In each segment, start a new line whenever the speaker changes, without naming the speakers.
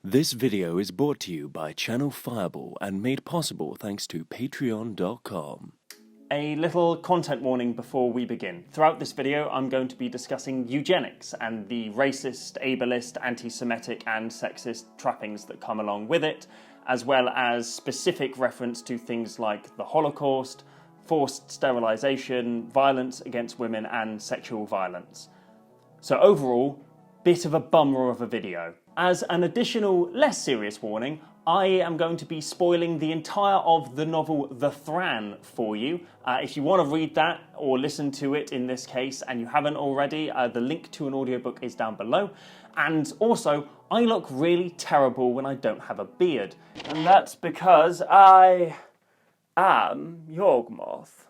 This video is brought to you by Channel Fireball and made possible thanks to patreon.com.
A little content warning before we begin. Throughout this video I'm going to be discussing eugenics and the racist, ableist, anti-Semitic and sexist trappings that come along with it, as well as specific reference to things like the Holocaust, forced sterilisation, violence against women and sexual violence. So overall, bit of a bummer of a video. As an additional, less serious warning, I am going to be spoiling the entire of the novel The Thran for you. If you want to read that, or listen to it in this case, and you haven't already, the link to an audiobook is down below. And also, I look really terrible when I don't have a beard. And that's because I am Yawgmoth.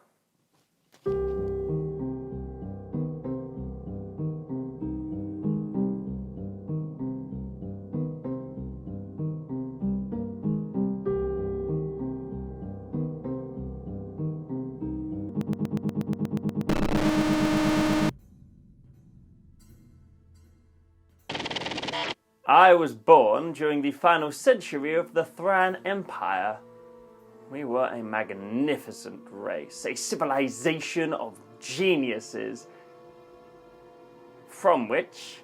I was born during the final century of the Thran Empire. We were a magnificent race, a civilization of geniuses, from which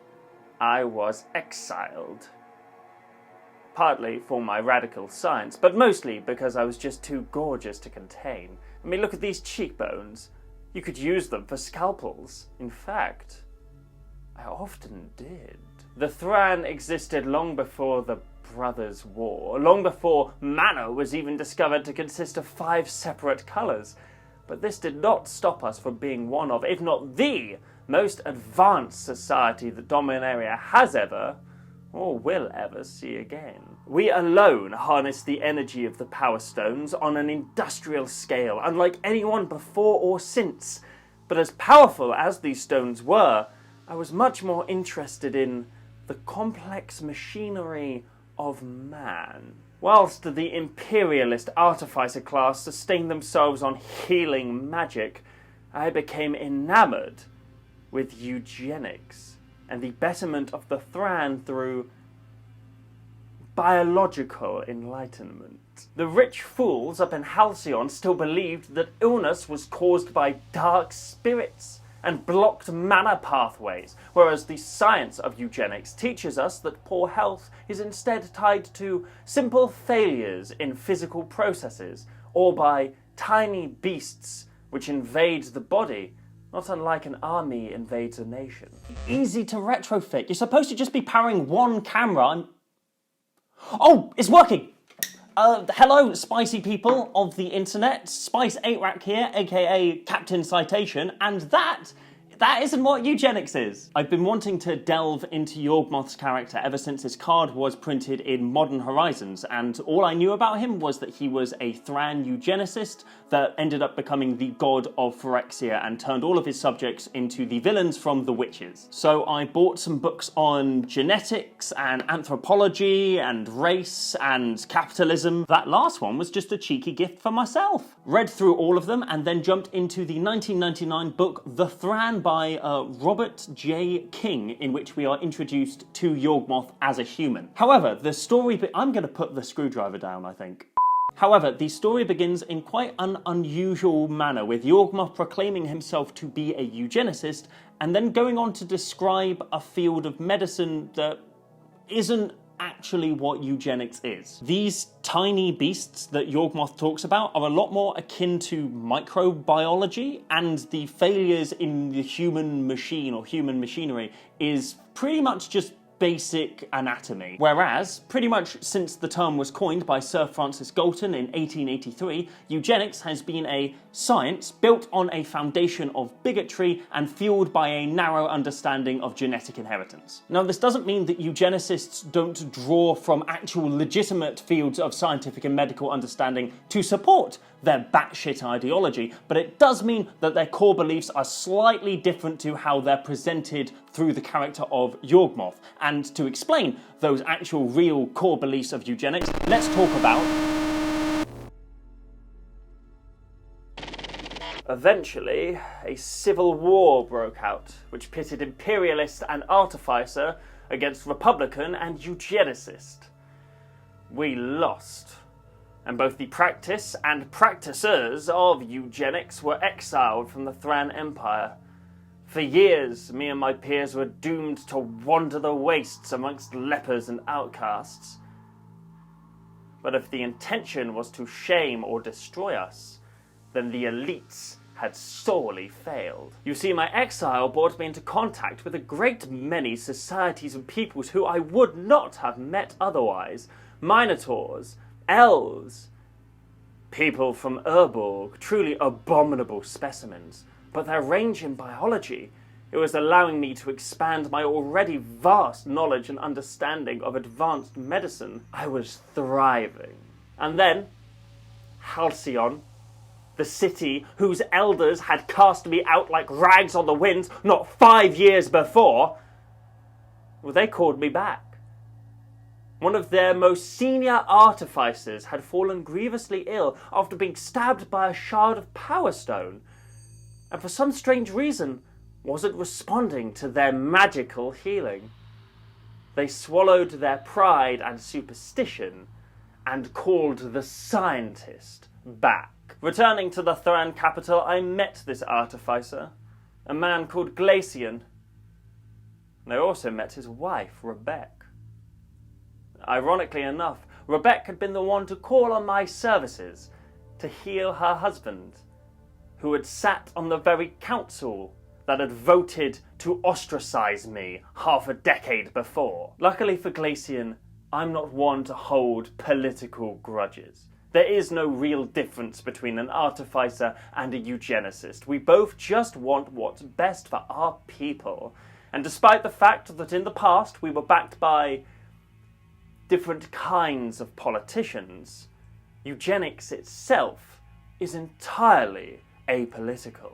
I was exiled. Partly for my radical science, but mostly because I was just too gorgeous to contain. I mean, look at these cheekbones. You could use them for scalpels. In fact, I often did. The Thran existed long before the Brothers' War, long before mana was even discovered to consist of 5 separate colours. But this did not stop us from being one of, if not the, most advanced society that Dominaria has ever, or will ever, see again. We alone harness the energy of the Power Stones on an industrial scale, unlike anyone before or since. But as powerful as these stones were, I was much more interested in the complex machinery of man. Whilst the imperialist artificer class sustained themselves on healing magic, I became enamoured with eugenics and the betterment of the Thran through biological enlightenment. The rich fools up in HALCYON still believed that illness was caused by dark spirits and blocked mana pathways, whereas the science of eugenics teaches us that poor health is instead tied to simple failures in physical processes, or by tiny beasts which invade the body, not unlike an army invades a nation. Easy to retrofit. You're supposed to just be powering one camera and... Oh, it's working! Hello, spicy people of the internet. Spice 8-Rack here, aka Captain Citation, and that isn't what eugenics is. I've been wanting to delve into Yawgmoth's character ever since his card was printed in Modern Horizons, and all I knew about him was that he was a Thran eugenicist that ended up becoming the god of Phyrexia and turned all of his subjects into the villains from The Witches. So I bought some books on genetics and anthropology and race and capitalism. That last one was just a cheeky gift for myself. Read through all of them and then jumped into the 1999 book The Thran by Robert J. King, in which we are introduced to Yawgmoth as a human. However, the story... I'm going to put the screwdriver down, I think. However, the story begins in quite an unusual manner, with Yawgmoth proclaiming himself to be a eugenicist, and then going on to describe a field of medicine that isn't actually what eugenics is. These tiny beasts that Yawgmoth talks about are a lot more akin to microbiology, and the failures in the human machine or human machinery is pretty much just basic anatomy. Whereas, pretty much since the term was coined by Sir Francis Galton in 1883, eugenics has been a science built on a foundation of bigotry and fueled by a narrow understanding of genetic inheritance. Now, this doesn't mean that eugenicists don't draw from actual legitimate fields of scientific and medical understanding to support their batshit ideology, but it does mean that their core beliefs are slightly different to how they're presented through the character of Yawgmoth. And to explain those actual real core beliefs of eugenics, let's talk about... Eventually, a civil war broke out, which pitted imperialist and artificer against Republican and eugenicist. we lost, and both the practice and practicers of eugenics were exiled from the Thran Empire. For years, me and my peers were doomed to wander the wastes amongst lepers and outcasts. But if the intention was to shame or destroy us, then the elites had sorely failed. You see, my exile brought me into contact with a great many societies and peoples who I would not have met otherwise. Minotaurs, elves, people from Urborg, truly abominable specimens. But their range in biology, it was allowing me to expand my already vast knowledge and understanding of advanced medicine. I was thriving. And then, HALCYON, the city whose elders had cast me out like rags on the wind not 5 years before, well, they called me back. One of their most senior artificers had fallen grievously ill after being stabbed by a shard of Power Stone, and for some strange reason wasn't responding to their magical healing. They swallowed their pride and superstition and called the scientist back. Returning to the Thran capital, I met this artificer, a man called Glacian, and I also met his wife, Rebecca. Ironically enough, Rebecca had been the one to call on my services to heal her husband, who had sat on the very council that had voted to ostracize me half a decade before. Luckily for Glacian, I'm not one to hold political grudges. There is no real difference between an artificer and a eugenicist. We both just want what's best for our people. And despite the fact that in the past we were backed by different kinds of politicians, eugenics itself is entirely apolitical.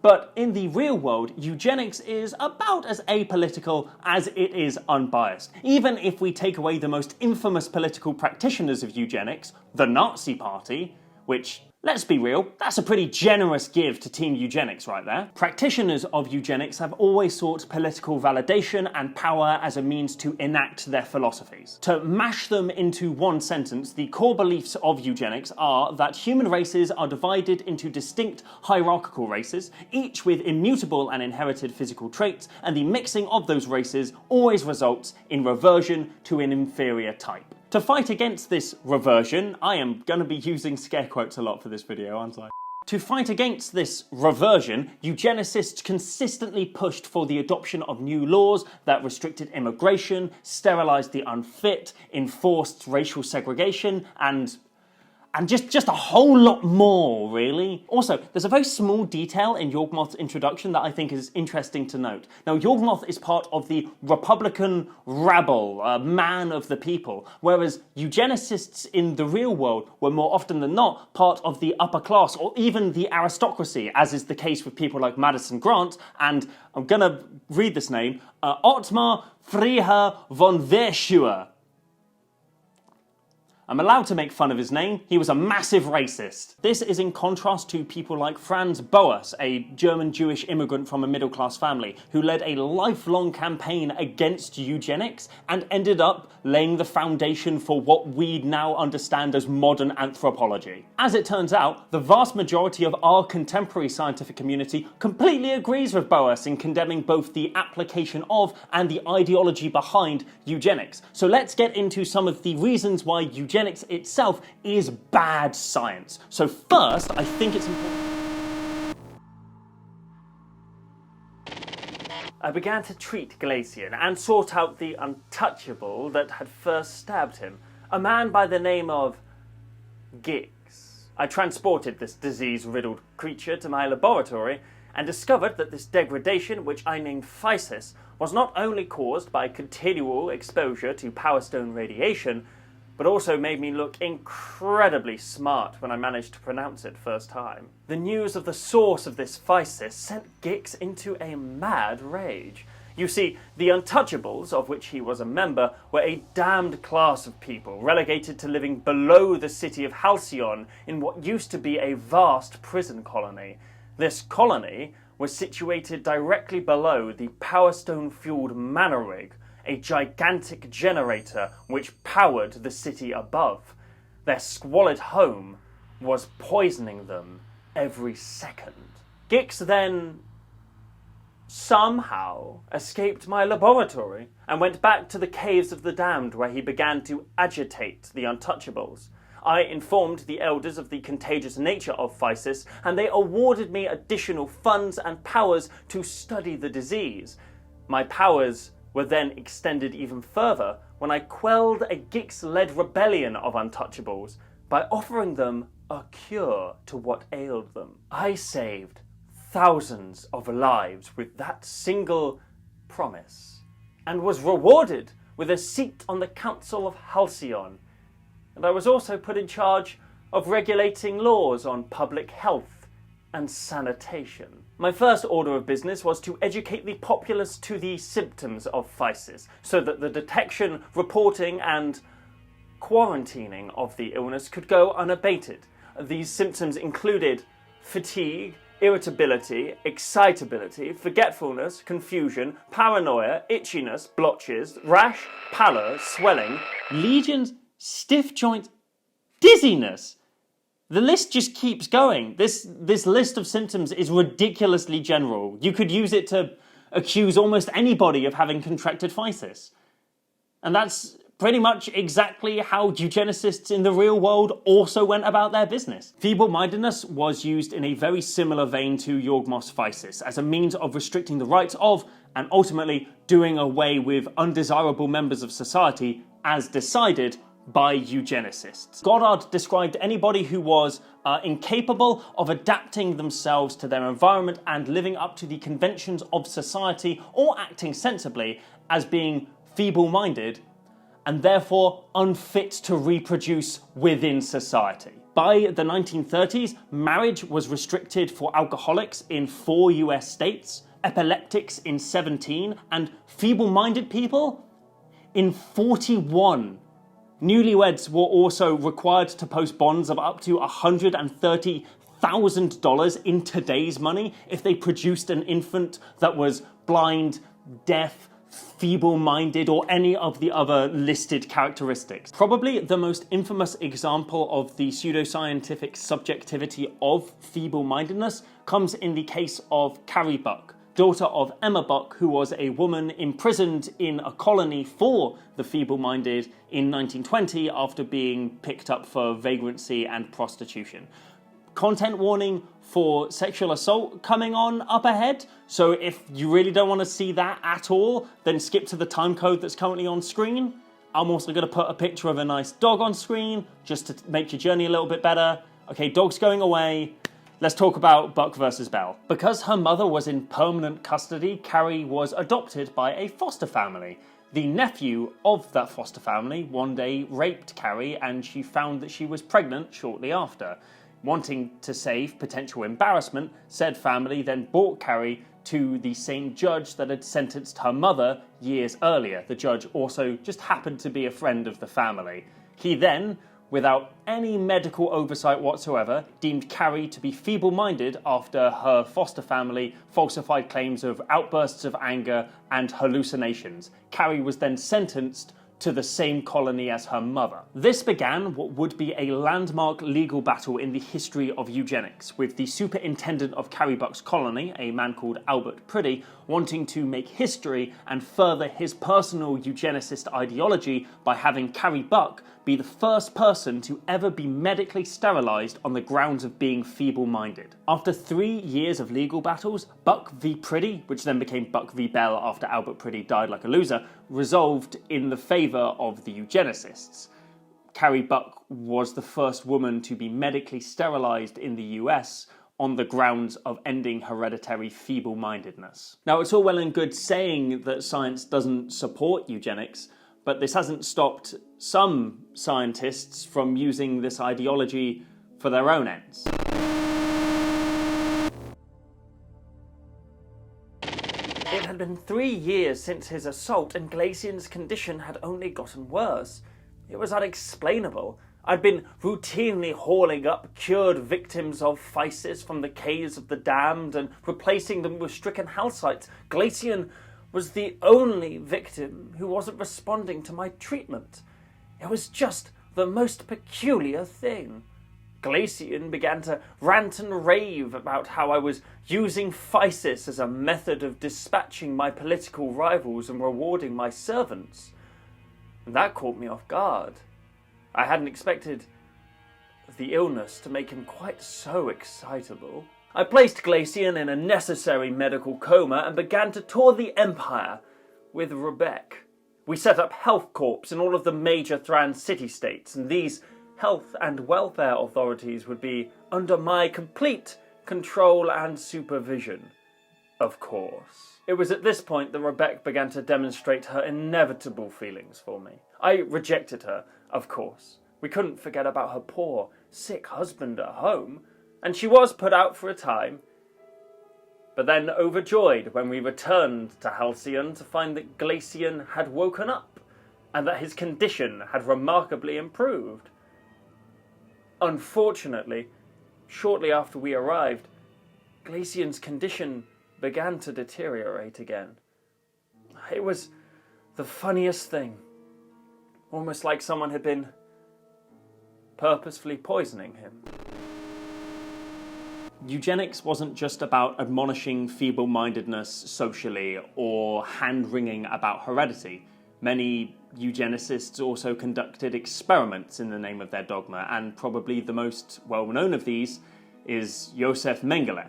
But in the real world, eugenics is about as apolitical as it is unbiased. Even if we take away the most infamous political practitioners of eugenics, the Nazi Party, which, let's be real, that's a pretty generous give to Team Eugenics right there. Practitioners of eugenics have always sought political validation and power as a means to enact their philosophies. To mash them into one sentence, the core beliefs of eugenics are that human races are divided into distinct hierarchical races, each with immutable and inherited physical traits, and the mixing of those races always results in reversion to an inferior type. To fight against this reversion, I am going to be using scare quotes a lot for this video, aren't I? To fight against this reversion, eugenicists consistently pushed for the adoption of new laws that restricted immigration, sterilised the unfit, enforced racial segregation, and just a whole lot more, really. Also, there's a very small detail in Yawgmoth's introduction that I think is interesting to note. Now, Yawgmoth is part of the Republican rabble, man of the people, whereas eugenicists in the real world were more often than not part of the upper class or even the aristocracy, as is the case with people like Madison Grant and, I'm gonna read this name, Ottmar Freiherr von Verschuer. I'm allowed to make fun of his name. He was a massive racist. This is in contrast to people like Franz Boas, a German Jewish immigrant from a middle-class family, who led a lifelong campaign against eugenics and ended up laying the foundation for what we now understand as modern anthropology. As it turns out, the vast majority of our contemporary scientific community completely agrees with Boas in condemning both the application of and the ideology behind eugenics. So let's get into some of the reasons why eugenics itself is bad science. So first, I think it's important. I began to treat Glacian and sought out the untouchable that had first stabbed him, a man by the name of Giggs. I transported this disease-riddled creature to my laboratory and discovered that this degradation, which I named physis, was not only caused by continual exposure to Power Stone radiation, but also made me look incredibly smart when I managed to pronounce it first time. The news of the source of this physis sent Giggs into a mad rage. You see, the Untouchables, of which he was a member, were a damned class of people, relegated to living below the city of HALCYON in what used to be a vast prison colony. This colony was situated directly below the Power Stone-fueled Manor Rig, a gigantic generator which powered the city above. Their squalid home was poisoning them every second. Gix then somehow escaped my laboratory and went back to the Caves of the Damned, where he began to agitate the Untouchables. I informed the elders of the contagious nature of physis, and they awarded me additional funds and powers to study the disease. My powers were then extended even further when I quelled a Gix-led rebellion of Untouchables by offering them a cure to what ailed them. I saved thousands of lives with that single promise, and was rewarded with a seat on the Council of HALCYON, and I was also put in charge of regulating laws on public health and sanitation. My first order of business was to educate the populace to the symptoms of physis, so that the detection, reporting and quarantining of the illness could go unabated. These symptoms included fatigue, irritability, excitability, forgetfulness, confusion, paranoia, itchiness, blotches, rash, pallor, swelling, lesions, stiff joints, dizziness. The list just keeps going. This list of symptoms is ridiculously general. You could use it to accuse almost anybody of having contracted physis. And that's pretty much exactly how eugenicists in the real world also went about their business. Feeble-mindedness was used in a very similar vein to Yawgmoth's physis, as a means of restricting the rights of, and ultimately doing away with, undesirable members of society as decided by eugenicists. Gawd described anybody who was incapable of adapting themselves to their environment and living up to the conventions of society or acting sensibly as being feeble-minded, and therefore unfit to reproduce within society. By the 1930s, marriage was restricted for alcoholics in 4 US states, epileptics in 17, and feeble-minded people in 41. Newlyweds were also required to post bonds of up to $130,000 in today's money if they produced an infant that was blind, deaf, feeble-minded, or any of the other listed characteristics. Probably the most infamous example of the pseudoscientific subjectivity of feeble-mindedness comes in the case of Carrie Buck, daughter of Emma Buck, who was a woman imprisoned in a colony for the feeble-minded in 1920 after being picked up for vagrancy and prostitution. Content warning for sexual assault coming on up ahead, so if you really don't want to see that at all, then skip to the timecode that's currently on screen. I'm also going to put a picture of a nice dog on screen, just to make your journey a little bit better. Okay, dog's going away. Let's talk about Buck versus Bell. Because her mother was in permanent custody, Carrie was adopted by a foster family. The nephew of that foster family one day raped Carrie, and she found that she was pregnant shortly after. Wanting to save potential embarrassment, said family then brought Carrie to the same judge that had sentenced her mother years earlier. The judge also just happened to be a friend of the family. He then, without any medical oversight whatsoever, deemed Carrie to be feeble-minded after her foster family falsified claims of outbursts of anger and hallucinations. Carrie was then sentenced to the same colony as her mother. This began what would be a landmark legal battle in the history of eugenics, with the superintendent of Carrie Buck's colony, a man called Albert Priddy, wanting to make history and further his personal eugenicist ideology by having Carrie Buck be the first person to ever be medically sterilised on the grounds of being feeble-minded. After 3 years of legal battles, Buck v Priddy, which then became Buck v Bell after Albert Priddy died like a loser, resolved in the favour of the eugenicists. Carrie Buck was the first woman to be medically sterilised in the US on the grounds of ending hereditary feeble-mindedness. Now, it's all well and good saying that science doesn't support eugenics, but this hasn't stopped some scientists from using this ideology for their own ends. It had been 3 years since his assault, and Glacian's condition had only gotten worse. It was unexplainable. I'd been routinely hauling up cured victims of physis from the caves of the damned and replacing them with stricken halcyons. Glacian was the only victim who wasn't responding to my treatment. It was just the most peculiar thing. Glacian began to rant and rave about how I was using physis as a method of dispatching my political rivals and rewarding my servants. And that caught me off guard. I hadn't expected the illness to make him quite so excitable. I placed Glacian in a necessary medical coma and began to tour the Empire with Rebecca. We set up health corps in all of the major Thran city-states, and these health and welfare authorities would be under my complete control and supervision, of course. It was at this point that Rebecca began to demonstrate her inevitable feelings for me. I rejected her, of course. We couldn't forget about her poor, sick husband at home, and she was put out for a time, but then overjoyed when we returned to Halcyon to find that Glacian had woken up, and that his condition had remarkably improved. Unfortunately, shortly after we arrived, Glacian's condition began to deteriorate again. It was the funniest thing. Almost like someone had been purposefully poisoning him. Eugenics wasn't just about admonishing feeble-mindedness socially or hand-wringing about heredity. Many eugenicists also conducted experiments in the name of their dogma, and probably the most well-known of these is Josef Mengele.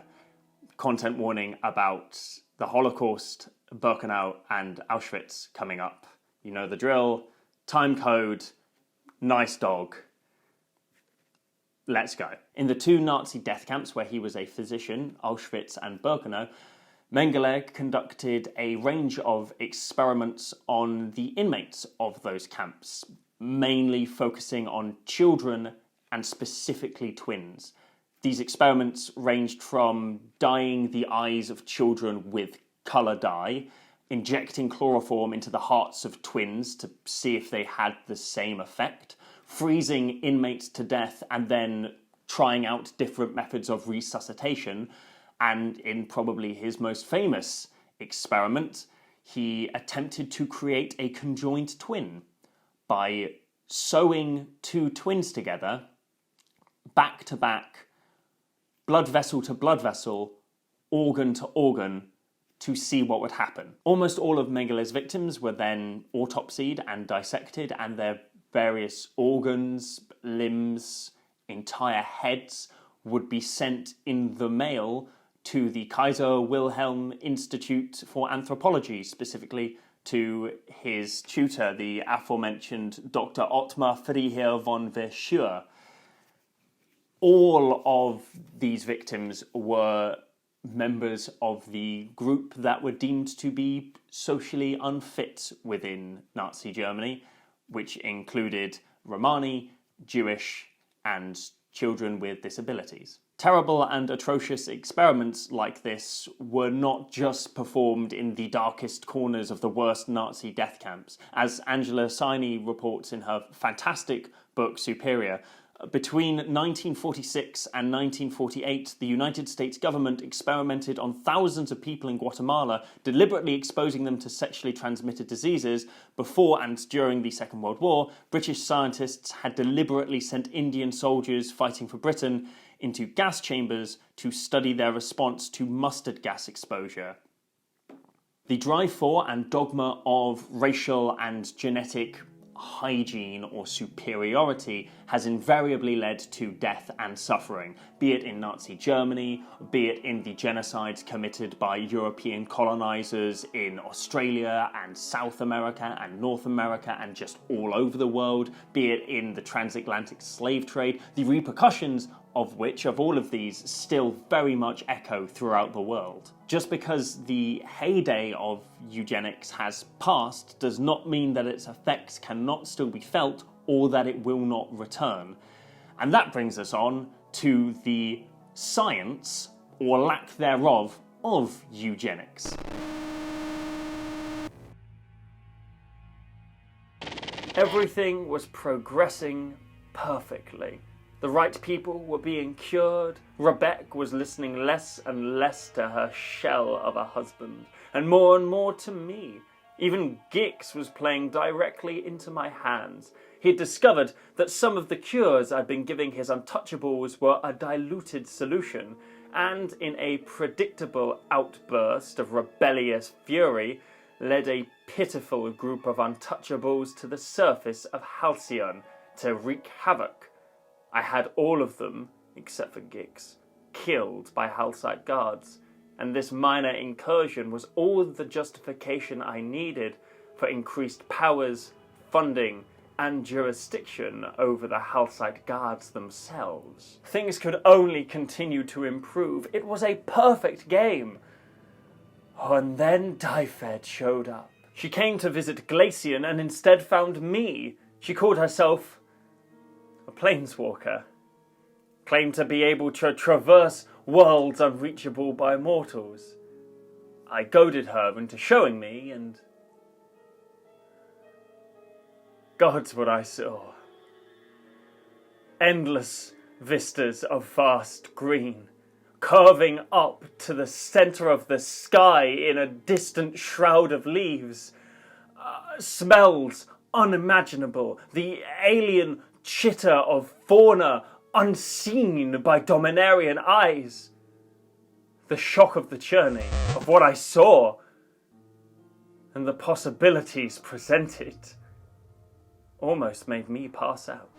Content warning about the Holocaust, Birkenau and Auschwitz coming up. You know the drill. Timecode. Nice dog. Let's go. In the two Nazi death camps where he was a physician, Auschwitz and Birkenau, Mengele conducted a range of experiments on the inmates of those camps, mainly focusing on children and specifically twins. These experiments ranged from dyeing the eyes of children with colour dye, injecting chloroform into the hearts of twins to see if they had the same effect, freezing inmates to death and then trying out different methods of resuscitation. And in probably his most famous experiment, he attempted to create a conjoined twin by sewing two twins together, back to back, blood vessel to blood vessel, organ to organ, to see what would happen. Almost all of Mengele's victims were then autopsied and dissected, and their various organs, limbs, entire heads would be sent in the mail to the Kaiser Wilhelm Institute for Anthropology, specifically to his tutor, the aforementioned Dr. Ottmar Friedrich von Verschuer. All of these victims were members of the group that were deemed to be socially unfit within Nazi Germany, which included Romani, Jewish, and children with disabilities. Terrible and atrocious experiments like this were not just performed in the darkest corners of the worst Nazi death camps. As Angela Saini reports in her fantastic book Superior, between 1946 and 1948, the United States government experimented on thousands of people in Guatemala, deliberately exposing them to sexually transmitted diseases. Before and during the Second World War, British scientists had deliberately sent Indian soldiers fighting for Britain into gas chambers to study their response to mustard gas exposure. The drive for and dogma of racial and genetic hygiene or superiority has invariably led to death and suffering, be it in Nazi Germany, be it in the genocides committed by European colonizers in Australia and South America and North America and just all over the world, be it in the transatlantic slave trade, the repercussions of all of these still very much echo throughout the world. Just because the heyday of eugenics has passed does not mean that its effects cannot still be felt or that it will not return. And that brings us on to the science, or lack thereof, of eugenics. Everything was progressing perfectly. The right people were being cured. Rebecca was listening less and less to her shell of a husband, and more to me. Even Gix was playing directly into my hands. He had discovered that some of the cures I'd been giving his untouchables were a diluted solution, and in a predictable outburst of rebellious fury, led a pitiful group of untouchables to the surface of Halcyon to wreak havoc. I had all of them, except for Gix, killed by HALCYON guards, and this minor incursion was all the justification I needed for increased powers, funding, and jurisdiction over the HALCYON guards themselves. Things could only continue to improve. It was a perfect game. Oh, and then Dyfed showed up. She came to visit Glacian and instead found me. She called herself a planeswalker. Claimed to be able to traverse worlds unreachable by mortals. I goaded her into showing me, and God's what I saw. Endless vistas of vast green, curving up to the center of the sky in a distant shroud of leaves. Smells unimaginable, the alien chitter of fauna unseen by Dominarian eyes. The shock of the journey, of what I saw, and the possibilities presented, almost made me pass out.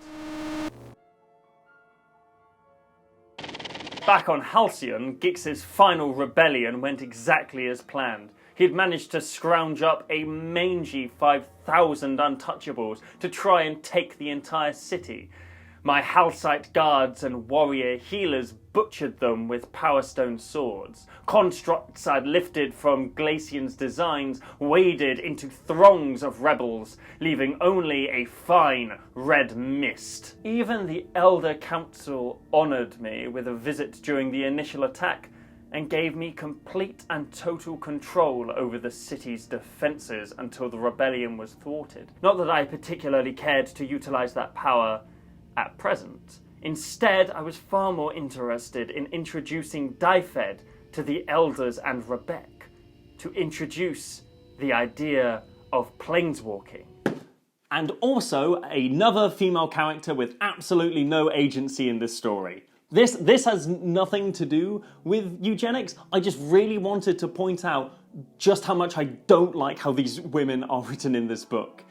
Back on Halcyon, Gix's final rebellion went exactly as planned. He had managed to scrounge up a mangy 5,000 untouchables to try and take the entire city. My HALCYON guards and warrior healers butchered them with Power Stone swords. Constructs I'd lifted from Glacian's designs waded into throngs of rebels, leaving only a fine red mist. Even the Elder Council honoured me with a visit during the initial attack, and gave me complete and total control over the city's defences until the rebellion was thwarted. Not that I particularly cared to utilise that power at present. Instead, I was far more interested in introducing Dyfed to the Elders and Rebecca, to introduce the idea of planeswalking. And also another female character with absolutely no agency in this story. This has nothing to do with eugenics. I just really wanted to point out just how much I don't like how these women are written in this book.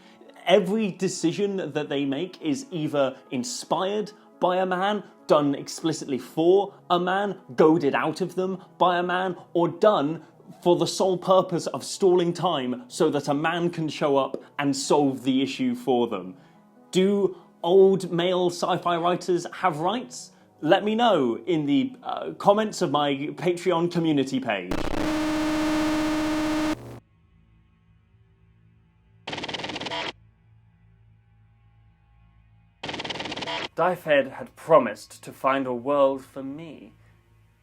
Every decision that they make is either inspired by a man, done explicitly for a man, goaded out of them by a man, or done for the sole purpose of stalling time so that a man can show up and solve the issue for them. Do old male sci-fi writers have rights? Let me know in the comments of my Patreon community page. Dyfed had promised to find a world for me,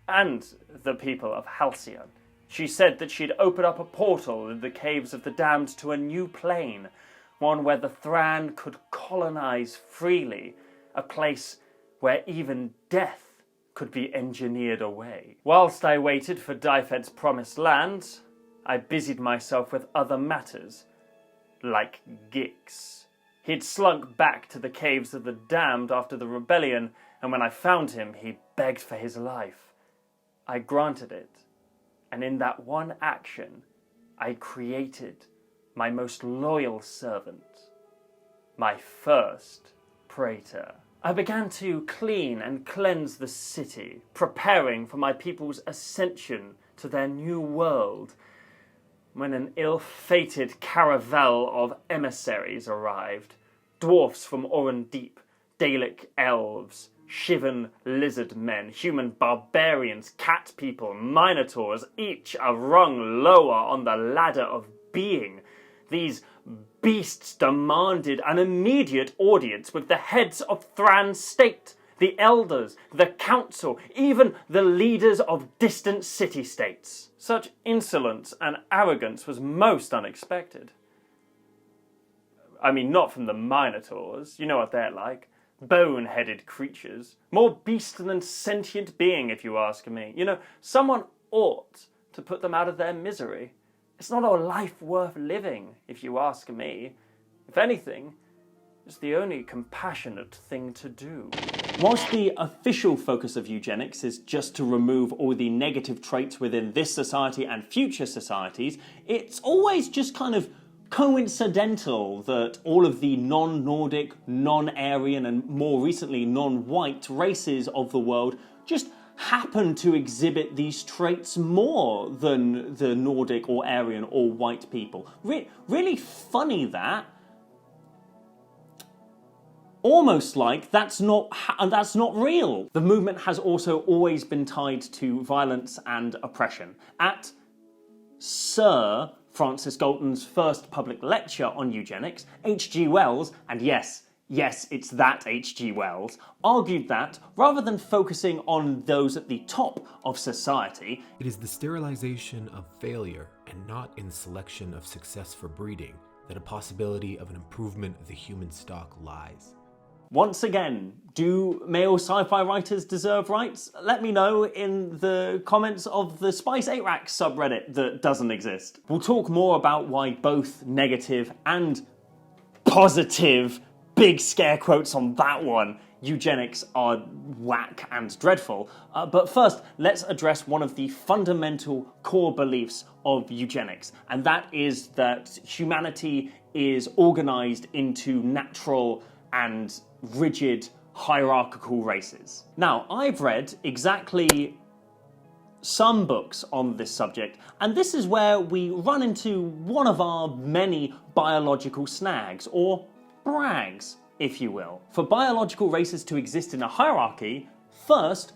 and the people of Halcyon. She said that she'd open up a portal in the caves of the damned to a new plane, one where the Thran could colonize freely, a place where even death could be engineered away. Whilst I waited for Dyfed's promised land, I busied myself with other matters, like Gix. He'd slunk back to the caves of the damned after the rebellion, and when I found him, he begged for his life. I granted it, and in that one action, I created my most loyal servant, my first praetor. I began to clean and cleanse the city, preparing for my people's ascension to their new world, when an ill-fated caravel of emissaries arrived. Dwarfs from Oran Deep, Dalek elves, Shivan lizard men, human barbarians, cat people, minotaurs, each a rung lower on the ladder of being. These beasts demanded an immediate audience with the heads of Thran's state, the elders, the council, even the leaders of distant city-states. Such insolence and arrogance was most unexpected. I mean, not from the Minotaurs, you know what they're like. bone-headed creatures. More beast than sentient being, if you ask me. You know, someone ought to put them out of their misery. It's not a life worth living, if you ask me. If anything, it's the only compassionate thing to do. Whilst the official focus of eugenics is just to remove all the negative traits within this society and future societies, it's always just kind of coincidental that all of the non-Nordic, non-Aryan and more recently non-white races of the world just happen to exhibit these traits more than the Nordic or Aryan or white people. Really funny that. Almost like that's not real. The movement has also always been tied to violence and oppression. At Sir Francis Galton's first public lecture on eugenics, H.G. Wells, and yes, it's that H.G. Wells, argued that rather than focusing on those at the top of society,
it is the sterilization of failure and not in selection of success for breeding that a possibility of an improvement of the human stock lies.
Once again, do male sci-fi writers deserve rights? Let me know in the comments of the Spice 8 Rack subreddit that doesn't exist. We'll talk more about why both negative and positive, big scare quotes on that one, eugenics are whack and dreadful. But first, let's address one of the fundamental core beliefs of eugenics, and that is that humanity is organized into natural and rigid hierarchical races. Now, I've read exactly some books on this subject, and this is where we run into one of our many biological snags, or brags, if you will. For biological races to exist in a hierarchy, first,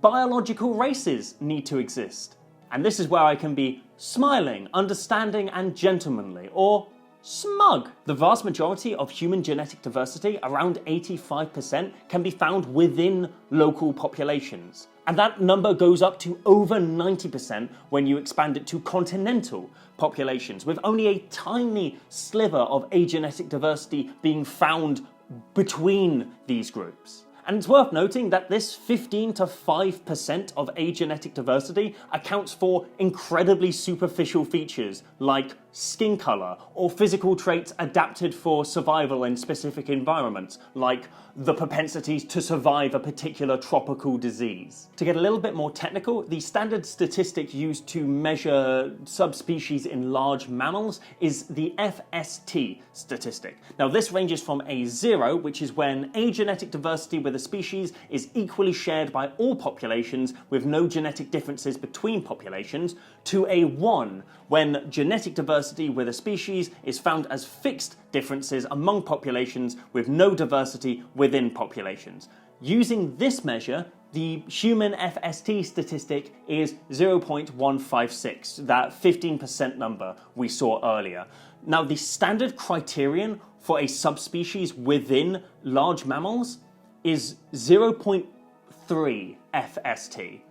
biological races need to exist. And this is where I can be smiling, understanding, and gentlemanly, or smug. The vast majority of human genetic diversity, around 85%, can be found within local populations. And that number goes up to over 90% when you expand it to continental populations, with only a tiny sliver of agenetic diversity being found between these groups. And it's worth noting that this 15 to 5% of agenetic diversity accounts for incredibly superficial features like skin color or physical traits adapted for survival in specific environments, like the propensities to survive a particular tropical disease. To get a little bit more technical, the standard statistic used to measure subspecies in large mammals is the FST statistic. Now, this ranges from a 0, which is when agenetic diversity with a species is equally shared by all populations with no genetic differences between populations, to a 1, when genetic diversity with a species is found as fixed differences among populations with no diversity within populations. Using this measure, the human FST statistic is 0.156, that 15% number we saw earlier. Now, the standard criterion for a subspecies within large mammals is 0.3 FST,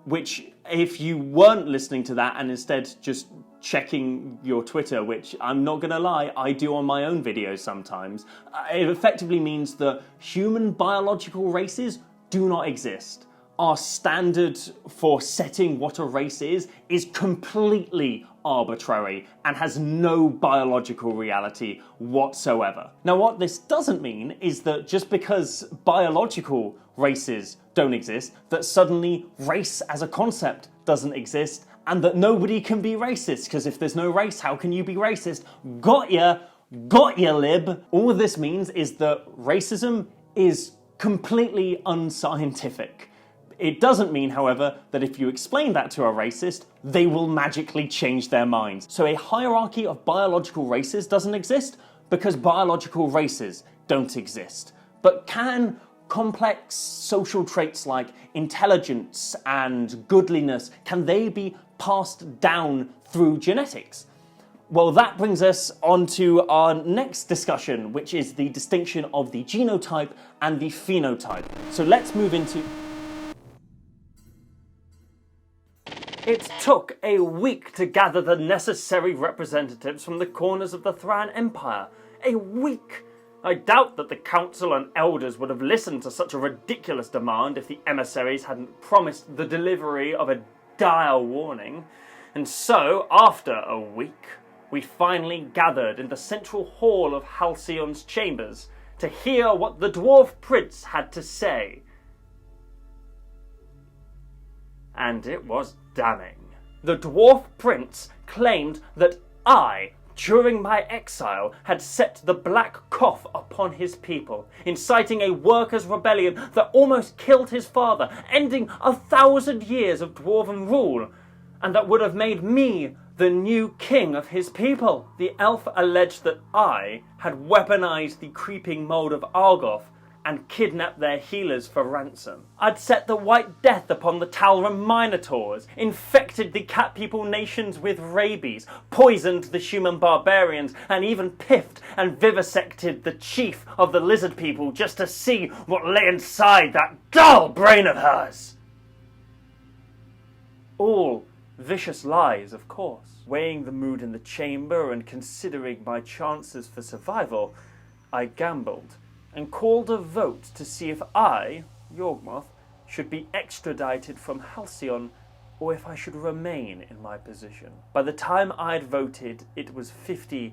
which, if you weren't listening to that and instead just checking your Twitter, which I'm not gonna lie, I do on my own videos sometimes, it effectively means that human biological races do not exist. Our standard for setting what a race is completely arbitrary and has no biological reality whatsoever. Now, what this doesn't mean is that just because biological races don't exist, that suddenly race as a concept doesn't exist, and that nobody can be racist, because if there's no race, how can you be racist? Got ya, lib. All this means is that racism is completely unscientific. It doesn't mean, however, that if you explain that to a racist, they will magically change their minds. So a hierarchy of biological races doesn't exist because biological races don't exist. But can complex social traits like intelligence and goodliness, can they be passed down through genetics? Well, that brings us on to our next discussion, which is the distinction of the genotype and the phenotype. So let's move into... It took a week to gather the necessary representatives from the corners of the Thran Empire. A week! I doubt that the council and elders would have listened to such a ridiculous demand if the emissaries hadn't promised the delivery of a dire warning. And so, after a week, we finally gathered in the central hall of HALCYON's chambers to hear what the dwarf prince had to say. And it was damning. The dwarf prince claimed that I, during my exile, had set the black cough upon his people, inciting a workers' rebellion that almost killed his father, ending 1,000 years of dwarven rule, and that would have made me the new king of his people. The elf alleged that I had weaponized the creeping mold of Argoth and kidnapped their healers for ransom. I'd set the White Death upon the Talrim Minotaurs, infected the Cat People nations with rabies, poisoned the human barbarians, and even piffed and vivisected the chief of the lizard people just to see what lay inside that dull brain of hers. All vicious lies, of course. Weighing the mood in the chamber and considering my chances for survival, I gambled and called a vote to see if I, Yawgmoth, should be extradited from HALCYON or if I should remain in my position. By the time I'd voted, it was 50-50,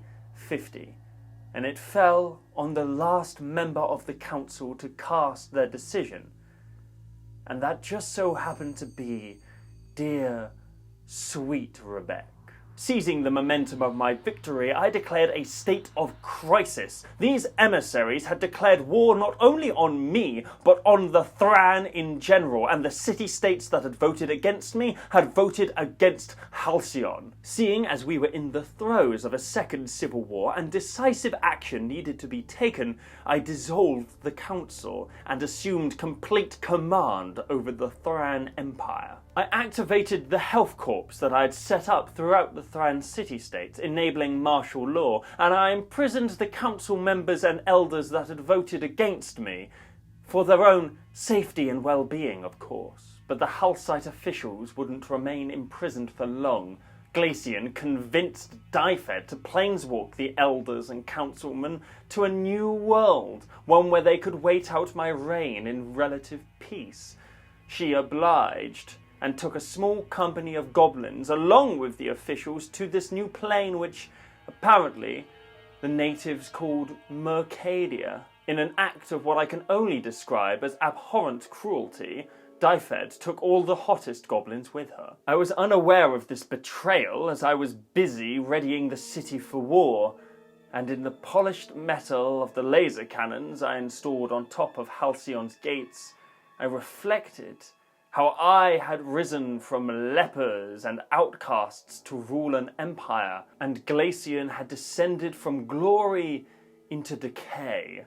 and it fell on the last member of the council to cast their decision. And that just so happened to be dear, sweet Rebecca. Seizing the momentum of my victory, I declared a state of crisis. These emissaries had declared war not only on me, but on the Thran in general, and the city-states that had voted against me had voted against HALCYON. Seeing as we were in the throes of a second civil war and decisive action needed to be taken, I dissolved the council and assumed complete command over the Thran Empire. I activated the health corps that I had set up throughout the Thran city-states, enabling martial law, and I imprisoned the council members and elders that had voted against me, for their own safety and well-being, of course. But the HALCYON officials wouldn't remain imprisoned for long. Glacian convinced Dyfed to planeswalk the elders and councilmen to a new world, one where they could wait out my reign in relative peace. She obliged, and took a small company of goblins along with the officials to this new plane which, apparently, the natives called Mercadia. In an act of what I can only describe as abhorrent cruelty, Dyfed took all the hottest goblins with her. I was unaware of this betrayal as I was busy readying the city for war, and in the polished metal of the laser cannons I installed on top of HALCYON's gates, I reflected how I had risen from lepers and outcasts to rule an empire, and Glacian had descended from glory into decay.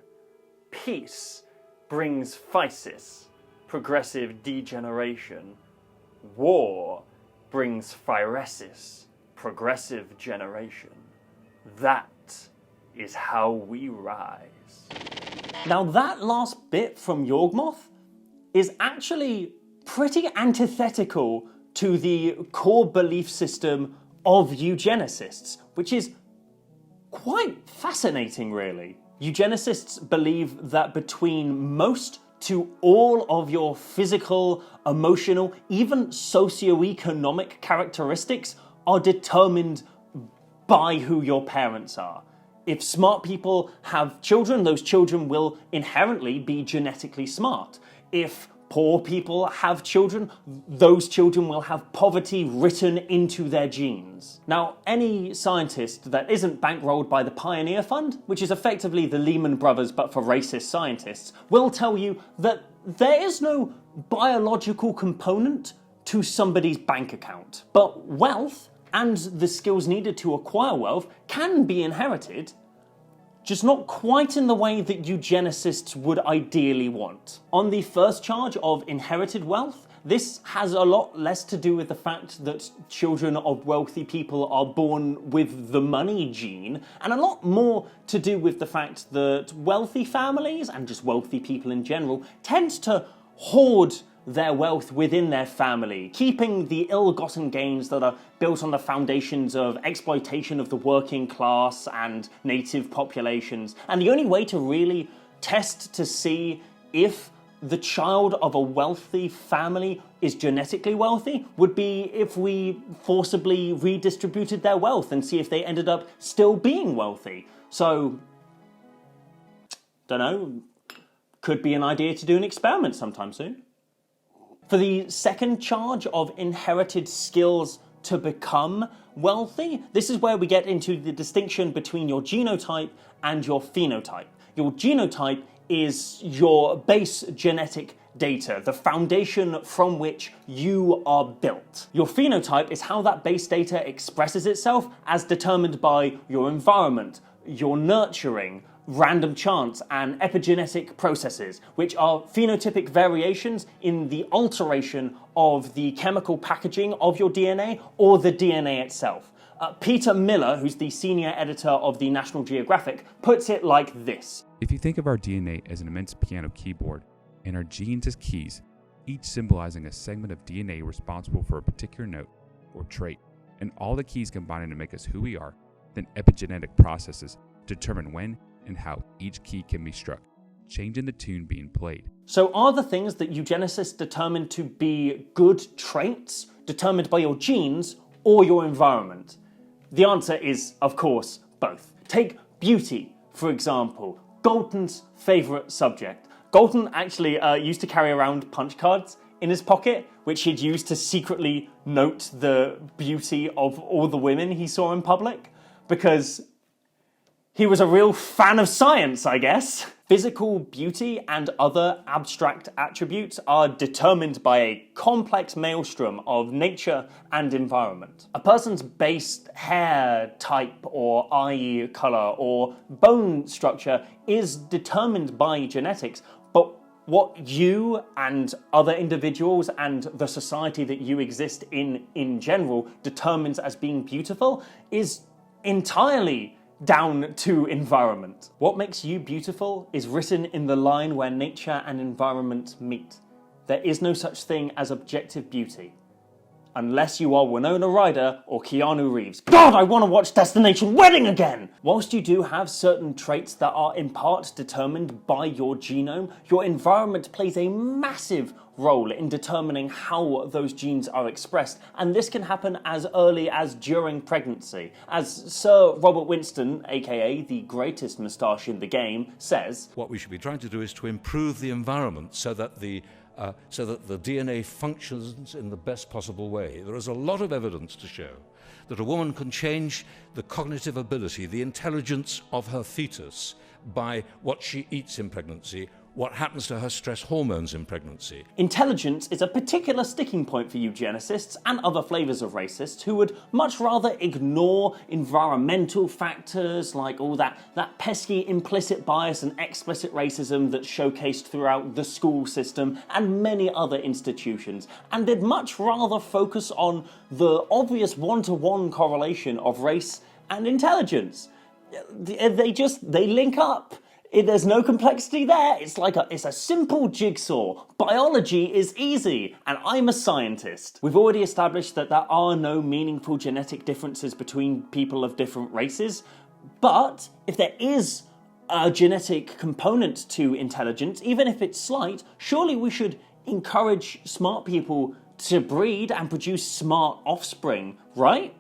Peace brings physis, progressive degeneration. War brings phyresis, progressive generation. That is how we rise.
Now that last bit from Yawgmoth is actually pretty antithetical to the core belief system of eugenicists, which is quite fascinating, really. Eugenicists believe that between most to all of your physical, emotional, even socioeconomic characteristics are determined by who your parents are. If smart people have children, those children will inherently be genetically smart. If poor people have children, those children will have poverty written into their genes. Now, any scientist that isn't bankrolled by the Pioneer Fund, which is effectively the Lehman Brothers but for racist scientists, will tell you that there is no biological component to somebody's bank account. But wealth and the skills needed to acquire wealth can be inherited, just not quite in the way that eugenicists would ideally want. On the first charge of inherited wealth, this has a lot less to do with the fact that children of wealthy people are born with the money gene, and a lot more to do with the fact that wealthy families, and just wealthy people in general, tend to hoard their wealth within their family, keeping the ill-gotten gains that are built on the foundations of exploitation of the working class and native populations. And the only way to really test to see if the child of a wealthy family is genetically wealthy would be if we forcibly redistributed their wealth and see if they ended up still being wealthy. So, don't know, could be an idea to do an experiment sometime soon. For the second charge of inherited skills to become wealthy, this is where we get into the distinction between your genotype and your phenotype. Your genotype is your base genetic data, the foundation from which you are built. Your phenotype is how that base data expresses itself as determined by your environment, your nurturing, random chance, and epigenetic processes, which are phenotypic variations in the alteration of the chemical packaging of your DNA or the DNA itself. Peter Miller, who's the senior editor of the National Geographic, puts it like this.
If you think of our DNA as an immense piano keyboard, and our genes as keys, each symbolizing a segment of DNA responsible for a particular note or trait, and all the keys combining to make us who we are, then epigenetic processes determine when and how each key can be struck, changing the tune being played.
So are the things that eugenicists determine to be good traits determined by your genes or your environment? The answer is, of course, both. Take beauty, for example, Galton's favourite subject. Galton actually used to carry around punch cards in his pocket, which he'd use to secretly note the beauty of all the women he saw in public, because he was a real fan of science, I guess. Physical beauty and other abstract attributes are determined by a complex maelstrom of nature and environment. A person's base hair type or eye colour or bone structure is determined by genetics, but what you and other individuals and the society that you exist in general determines as being beautiful is entirely down to environment. What makes you beautiful is written in the line where nature and environment meet. There is no such thing as objective beauty. Unless you are Winona Ryder or Keanu Reeves. God, I want to watch Destination Wedding again! Whilst you do have certain traits that are in part determined by your genome, your environment plays a massive role in determining how those genes are expressed, and this can happen as early as during pregnancy. As Sir Robert Winston, aka the greatest moustache in the game, says,
what we should be trying to do is to improve the environment so that the DNA functions in the best possible way. There is a lot of evidence to show that a woman can change the cognitive ability, the intelligence of her fetus by what she eats in pregnancy, what happens to her stress hormones in pregnancy.
Intelligence is a particular sticking point for eugenicists and other flavours of racists who would much rather ignore environmental factors like all that pesky implicit bias and explicit racism that's showcased throughout the school system and many other institutions, and they'd much rather focus on the obvious one-to-one correlation of race and intelligence. They link up. There's no complexity there. It's a simple jigsaw. Biology is easy, and I'm a scientist. We've already established that there are no meaningful genetic differences between people of different races, but if there is a genetic component to intelligence, even if it's slight, surely we should encourage smart people to breed and produce smart offspring, right?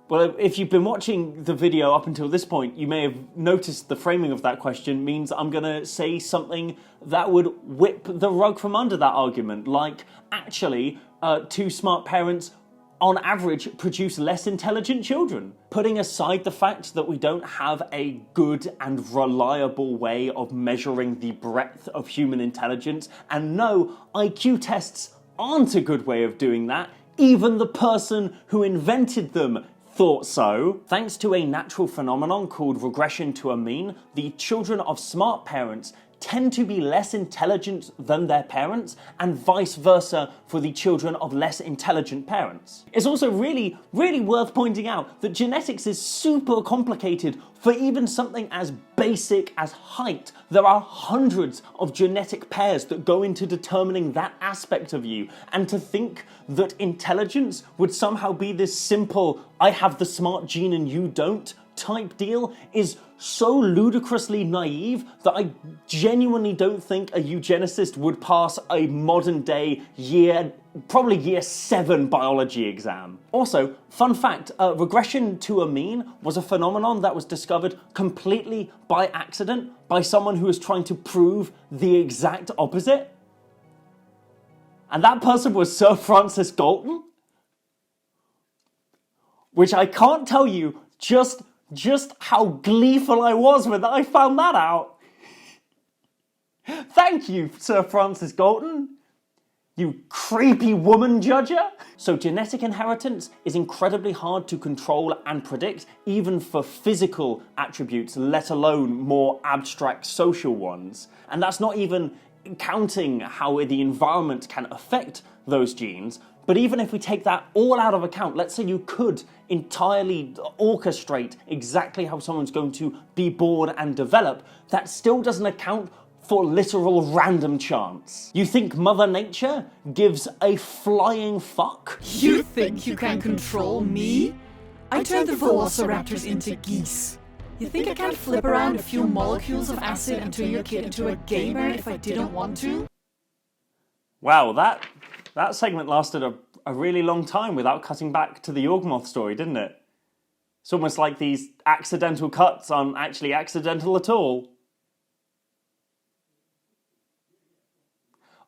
Well, if you've been watching the video up until this point, you may have noticed the framing of that question means I'm going to say something that would whip the rug from under that argument, like, actually, two smart parents on average produce less intelligent children. Putting aside the fact that we don't have a good and reliable way of measuring the breadth of human intelligence, and no, IQ tests aren't a good way of doing that, even the person who invented them thought so. Thanks to a natural phenomenon called regression to a mean, the children of smart parents tend to be less intelligent than their parents, and vice versa for the children of less intelligent parents. It's also really, really worth pointing out that genetics is super complicated for even something as basic as height. There are hundreds of genetic pairs that go into determining that aspect of you, and to think that intelligence would somehow be this simple, I have the smart gene and you don't type deal is so ludicrously naive that I genuinely don't think a eugenicist would pass a modern day probably year 7 biology exam. Also, fun fact, regression to a mean was a phenomenon that was discovered completely by accident by someone who was trying to prove the exact opposite. And that person was Sir Francis Galton, which I can't tell you just how gleeful I was when I found that out. Thank you, Sir Francis Galton, you creepy woman judger. So genetic inheritance is incredibly hard to control and predict, even for physical attributes, let alone more abstract social ones. And that's not even counting how the environment can affect those genes. But even if we take that all out of account, let's say you could entirely orchestrate exactly how someone's going to be born and develop, that still doesn't account for literal random chance. You think Mother Nature gives a flying fuck?
You think you can control me? I turned the velociraptors into geese. You think I can't flip around a few molecules of acid and turn your kid into a gamer if I didn't want to?
Wow, that segment lasted a really long time without cutting back to the Yawgmoth story, didn't it? It's almost like these accidental cuts aren't actually accidental at all.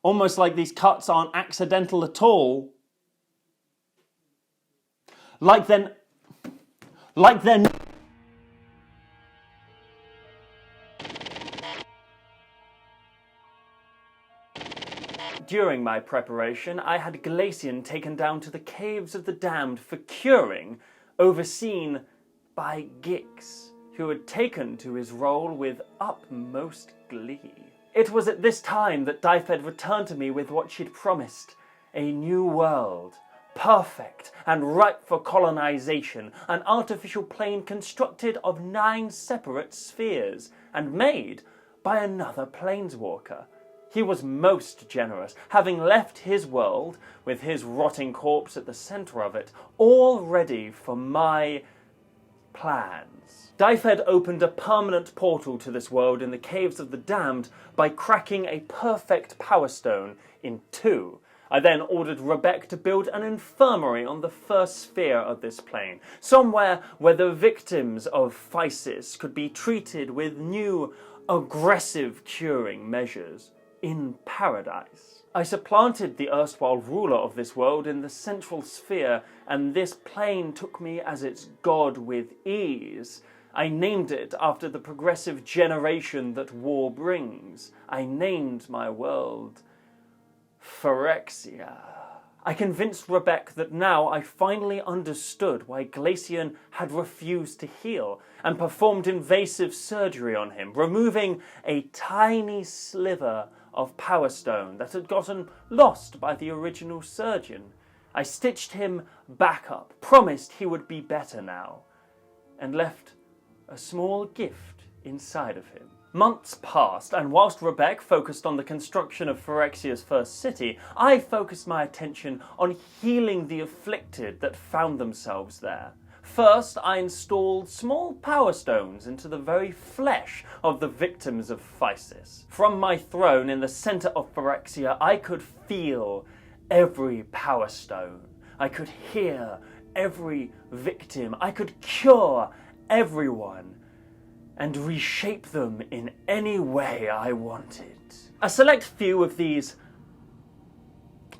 Almost like these cuts aren't accidental at all. Like they're During my preparation, I had Glacian taken down to the Caves of the Damned for curing, overseen by Gix, who had taken to his role with utmost glee. It was at this time that Dyfed returned to me with what she'd promised, a new world, perfect and ripe for colonization, an artificial plane constructed of 9 separate spheres, and made by another planeswalker. He was most generous, having left his world, with his rotting corpse at the centre of it, all ready for my plans. Dyfed opened a permanent portal to this world in the Caves of the Damned by cracking a perfect power stone in 2. I then ordered Rebecca to build an infirmary on the first sphere of this plane, somewhere where the victims of physis could be treated with new, aggressive curing measures. In paradise. I supplanted the erstwhile ruler of this world in the central sphere, and this plane took me as its god with ease. I named it after the progressive generation that war brings. I named my world Phyrexia. I convinced Rebecca that now I finally understood why Glacian had refused to heal, and performed invasive surgery on him, removing a tiny sliver of Power Stone that had gotten lost by the original surgeon. I stitched him back up, promised he would be better now, and left a small gift inside of him. Months passed, and whilst Rebecca focused on the construction of Phyrexia's first city, I focused my attention on healing the afflicted that found themselves there. First, I installed small power stones into the very flesh of the victims of physis. From my throne in the centre of Phyrexia, I could feel every power stone. I could hear every victim. I could cure everyone and reshape them in any way I wanted. A select few of these...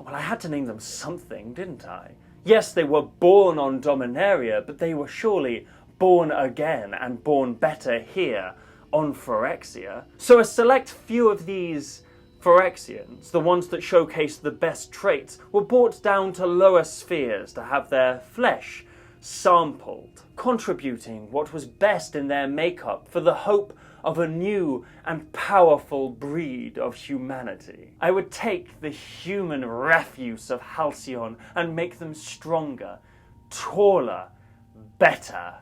well, I had to name them something, didn't I? Yes, they were born on Dominaria, but they were surely born again and born better here on Phyrexia. So a select few of these Phyrexians, the ones that showcased the best traits, were brought down to lower spheres to have their flesh
sampled, contributing what was best in their makeup for the hope of a new and powerful breed of humanity. I would take the human refuse of HALCYON and make them stronger, taller, better.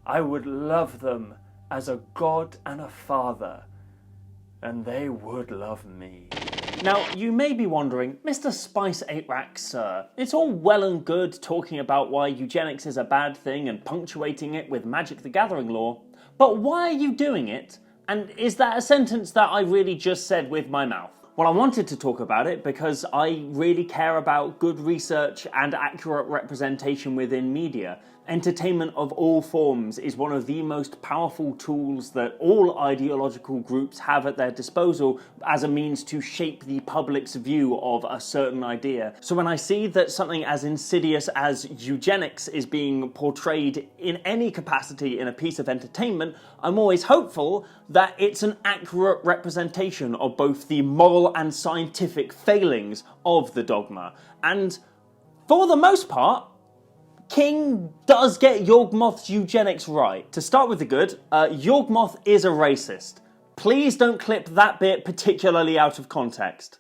I would love them as a god and a father, and they would love me.
Now, you may be wondering, Mr. Spice 8 Rack, sir, it's all well and good talking about why eugenics is a bad thing and punctuating it with Magic the Gathering lore, but why are you doing it? And is that a sentence that I really just said with my mouth? Well, I wanted to talk about it because I really care about good research and accurate representation within media. Entertainment of all forms is one of the most powerful tools that all ideological groups have at their disposal as a means to shape the public's view of a certain idea. So when I see that something as insidious as eugenics is being portrayed in any capacity in a piece of entertainment, I'm always hopeful that it's an accurate representation of both the moral and scientific failings of the dogma. And for the most part, King does get Yawgmoth's eugenics right. To start with the good, Yawgmoth is a racist. Please don't clip that bit particularly out of context.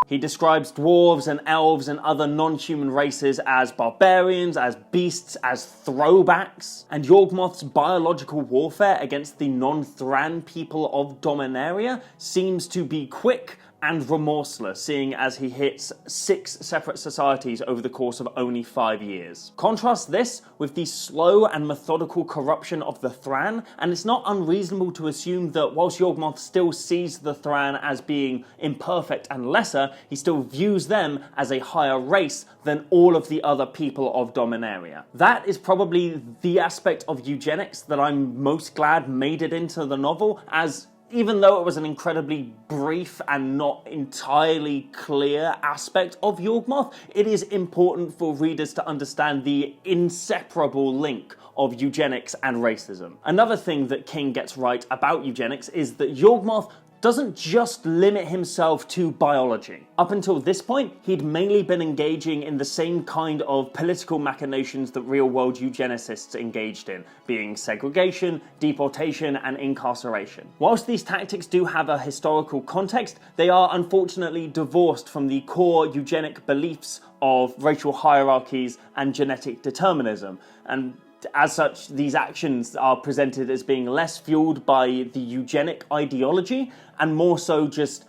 He describes dwarves and elves and other non-human races as barbarians, as beasts, as throwbacks. And Yawgmoth's biological warfare against the non-Thran people of Dominaria seems to be quick and remorseless, seeing as he hits 6 separate societies over the course of only 5 years. Contrast this with the slow and methodical corruption of the Thran, and it's not unreasonable to assume that whilst Yawgmoth still sees the Thran as being imperfect and lesser, he still views them as a higher race than all of the other people of Dominaria. That is probably the aspect of eugenics that I'm most glad made it into the novel, as even though it was an incredibly brief and not entirely clear aspect of Yawgmoth, it is important for readers to understand the inseparable link of eugenics and racism. Another thing that King gets right about eugenics is that Yawgmoth doesn't just limit himself to biology. Up until this point, he'd mainly been engaging in the same kind of political machinations that real-world eugenicists engaged in, being segregation, deportation, and incarceration. Whilst these tactics do have a historical context, they are unfortunately divorced from the core eugenic beliefs of racial hierarchies and genetic determinism, and as such, these actions are presented as being less fueled by the eugenic ideology and more so just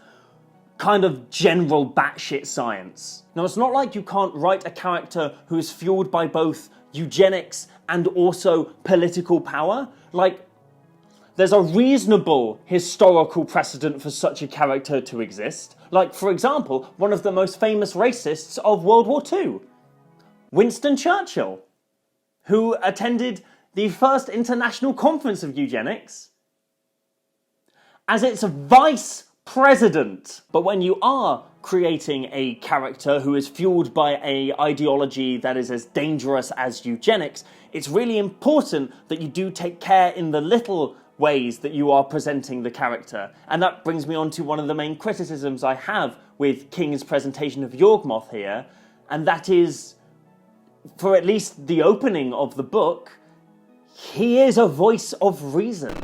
kind of general batshit science. Now, it's not like you can't write a character who is fueled by both eugenics and also political power. Like, there's a reasonable historical precedent for such a character to exist. Like, for example, one of the most famous racists of World War II, Winston Churchill, who attended the first International Conference of Eugenics as its vice president. But when you are creating a character who is fueled by an ideology that is as dangerous as eugenics, it's really important that you do take care in the little ways that you are presenting the character. And that brings me on to one of the main criticisms I have with King's presentation of Yawgmoth here, and that is, for at least the opening of the book, he is a voice of reason.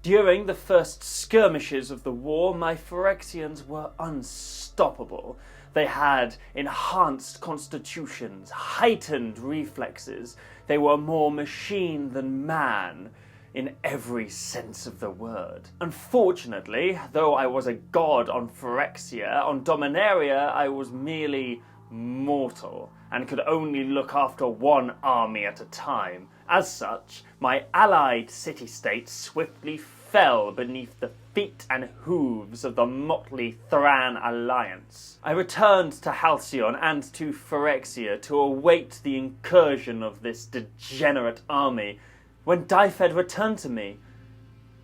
During the first skirmishes of the war, my Phyrexians were unstoppable. They had enhanced constitutions, heightened reflexes. They were more machine than man, in every sense of the word. Unfortunately, though I was a god on Phyrexia, on Dominaria I was merely mortal, and could only look after one army at a time. As such, my allied city-states swiftly fell beneath the feet and hooves of the motley Thran alliance. I returned to HALCYON and to Phyrexia to await the incursion of this degenerate army, when Dyfed returned to me,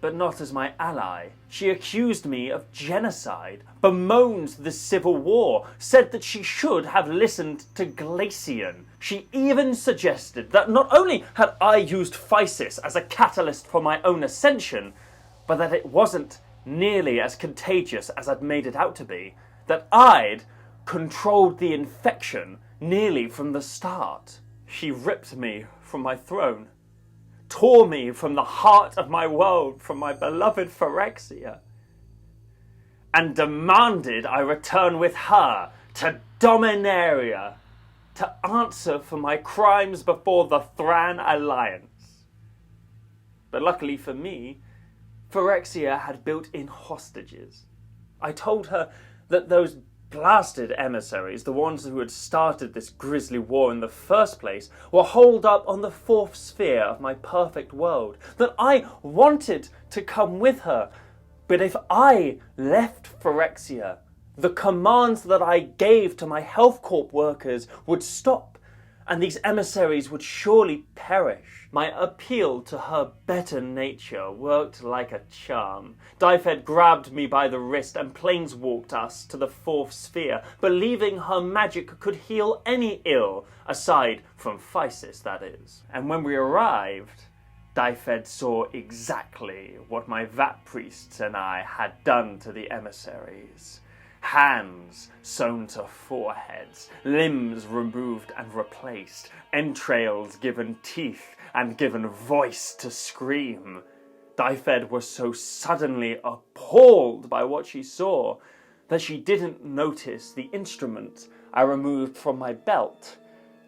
but not as my ally. She accused me of genocide, bemoaned the civil war, said that she should have listened to Glacian. She even suggested that not only had I used Physis as a catalyst for my own ascension, but that it wasn't nearly as contagious as I'd made it out to be, that I'd controlled the infection nearly from the start. She ripped me from my throne, tore me from the heart of my world, from my beloved Phyrexia, and demanded I return with her to Dominaria to answer for my crimes before the Thran Alliance. But luckily for me, Phyrexia had built-in hostages. I told her that those blasted emissaries, the ones who had started this grisly war in the first place, were holed up on the fourth sphere of my perfect world, that I wanted to come with her, but if I left Phyrexia, the commands that I gave to my Health Corp workers would stop, and these emissaries would surely perish. My appeal to her better nature worked like a charm. Dyfed grabbed me by the wrist and planeswalked us to the fourth sphere, believing her magic could heal any ill, aside from physis, that is. And when we arrived, Dyfed saw exactly what my Vat priests and I had done to the emissaries. Hands sewn to foreheads, limbs removed and replaced, entrails given teeth and given voice to scream. Dyfed was so suddenly appalled by what she saw that she didn't notice the instrument I removed from my belt,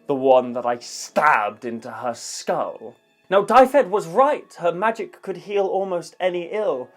the one that I stabbed into her skull. Now, Dyfed was right. Her magic could heal almost any ill,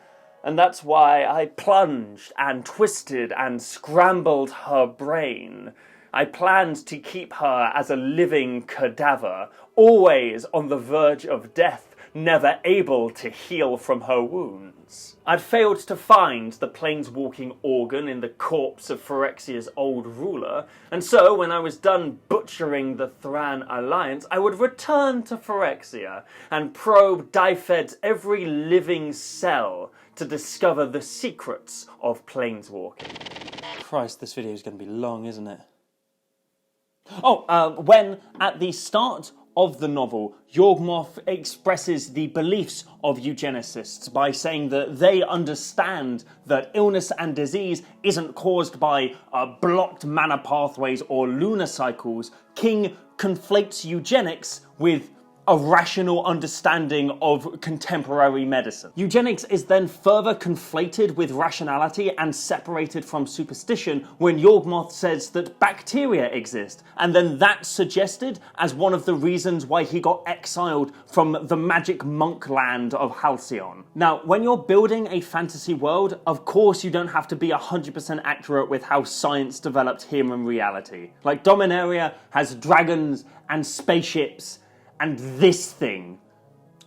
and that's why I plunged and twisted and scrambled her brain. I planned to keep her as a living cadaver, always on the verge of death, never able to heal from her wounds. I'd failed to find the planeswalking organ in the corpse of Phyrexia's old ruler, and so when I was done butchering the Thran Alliance, I would return to Phyrexia and probe Dyfed's every living cell to discover the secrets of planeswalking.
Christ, this video is going to be long, isn't it? When at the start of the novel, Yawgmoth expresses the beliefs of eugenicists by saying that they understand that illness and disease isn't caused by blocked mana pathways or lunar cycles, King conflates eugenics with a rational understanding of contemporary medicine. Eugenics is then further conflated with rationality and separated from superstition when Yawgmoth says that bacteria exist, and then that's suggested as one of the reasons why he got exiled from the magic monk land of HALCYON. Now, when you're building a fantasy world, of course you don't have to be 100% accurate with how science developed here in reality. Like, Dominaria has dragons and spaceships and this thing.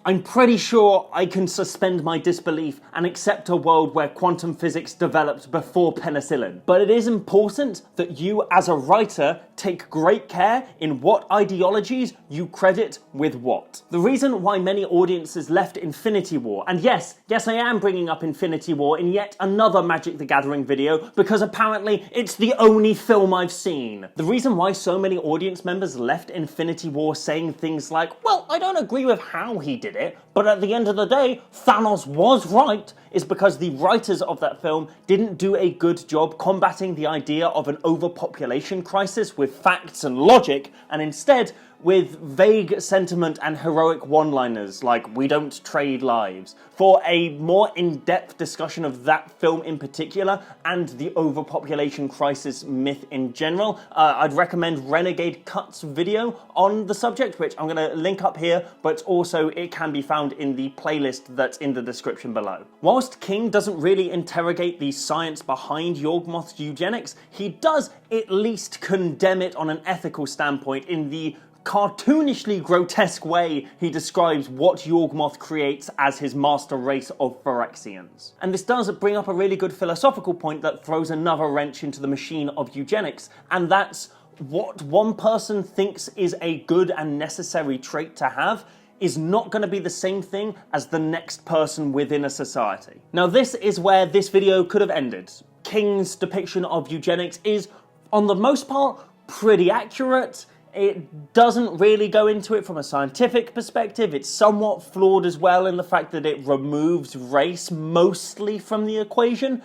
I'm pretty sure I can suspend my disbelief and accept a world where quantum physics developed before penicillin. But it is important that you, as a writer, take great care in what ideologies you credit with what. The reason why many audiences left Infinity War, and yes, I am bringing up Infinity War in yet another Magic the Gathering video, because apparently it's the only film I've seen. The reason why so many audience members left Infinity War saying things like, well, I don't agree with how he did it, but at the end of the day, Thanos was right, is because the writers of that film didn't do a good job combating the idea of an overpopulation crisis with facts and logic, and instead with vague sentiment and heroic one-liners like, we don't trade lives. For a more in-depth discussion of that film in particular, and the overpopulation crisis myth in general, I'd recommend Renegade Cut's video on the subject, which I'm going to link up here, but also it can be found in the playlist that's in the description below. Whilst King doesn't really interrogate the science behind Yawgmoth's eugenics, he does at least condemn it on an ethical standpoint in the cartoonishly grotesque way he describes what Yawgmoth creates as his master race of Phyrexians. And this does bring up a really good philosophical point that throws another wrench into the machine of eugenics, and that's what one person thinks is a good and necessary trait to have is not going to be the same thing as the next person within a society. Now, this is where this video could have ended. King's depiction of eugenics is, on the most part, pretty accurate. It doesn't really go into it from a scientific perspective. It's somewhat flawed as well in the fact that it removes race mostly from the equation.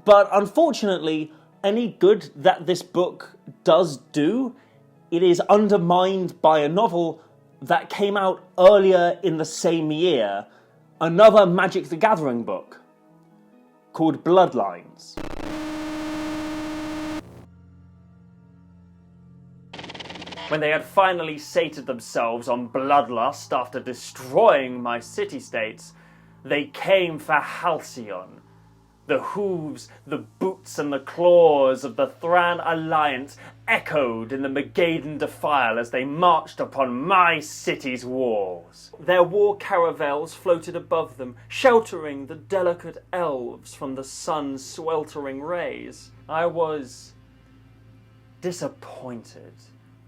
But unfortunately, any good that this book does do, it is undermined by a novel that came out earlier in the same year, another Magic the Gathering book called Bloodlines.
When they had finally sated themselves on bloodlust after destroying my city-states, they came for HALCYON. The hooves, the boots and the claws of the Thran Alliance echoed in the Magadan defile as they marched upon my city's walls. Their war caravels floated above them, sheltering the delicate elves from the sun's sweltering rays. I was disappointed.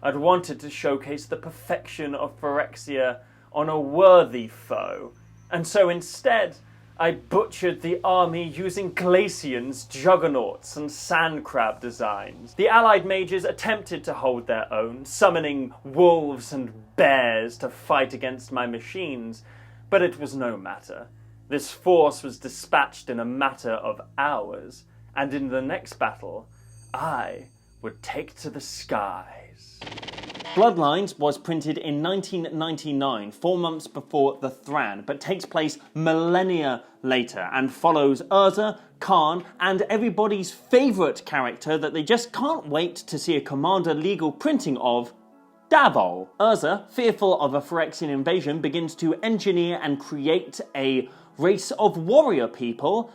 I'd wanted to showcase the perfection of Phyrexia on a worthy foe, and so instead I butchered the army using Glacian's juggernauts and sand crab designs. The allied mages attempted to hold their own, summoning wolves and bears to fight against my machines, but it was no matter. This force was dispatched in a matter of hours, and in the next battle, I would take to the skies.
Bloodlines was printed in 1999, 4 months before the Thran, but takes place millennia later and follows Urza, Khan, and everybody's favourite character that they just can't wait to see a Commander legal printing of, Davol. Urza, fearful of a Phyrexian invasion, begins to engineer and create a race of warrior people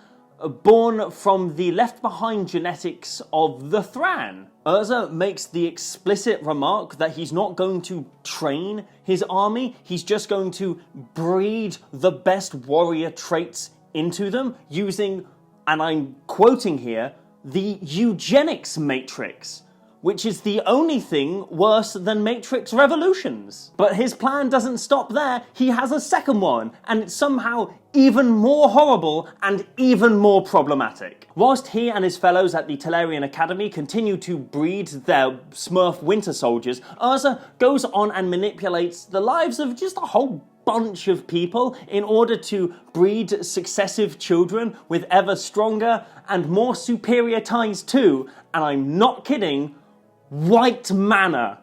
born from the left-behind genetics of the Thran. Urza makes the explicit remark that he's not going to train his army, he's just going to breed the best warrior traits into them using, and I'm quoting here, the eugenics matrix, which is the only thing worse than Matrix Revolutions. But his plan doesn't stop there, he has a second one, and it's somehow even more horrible and even more problematic. Whilst he and his fellows at the Tellurian Academy continue to breed their Smurf winter soldiers, Urza goes on and manipulates the lives of just a whole bunch of people in order to breed successive children with ever stronger and more superior ties too, and I'm not kidding, white mana.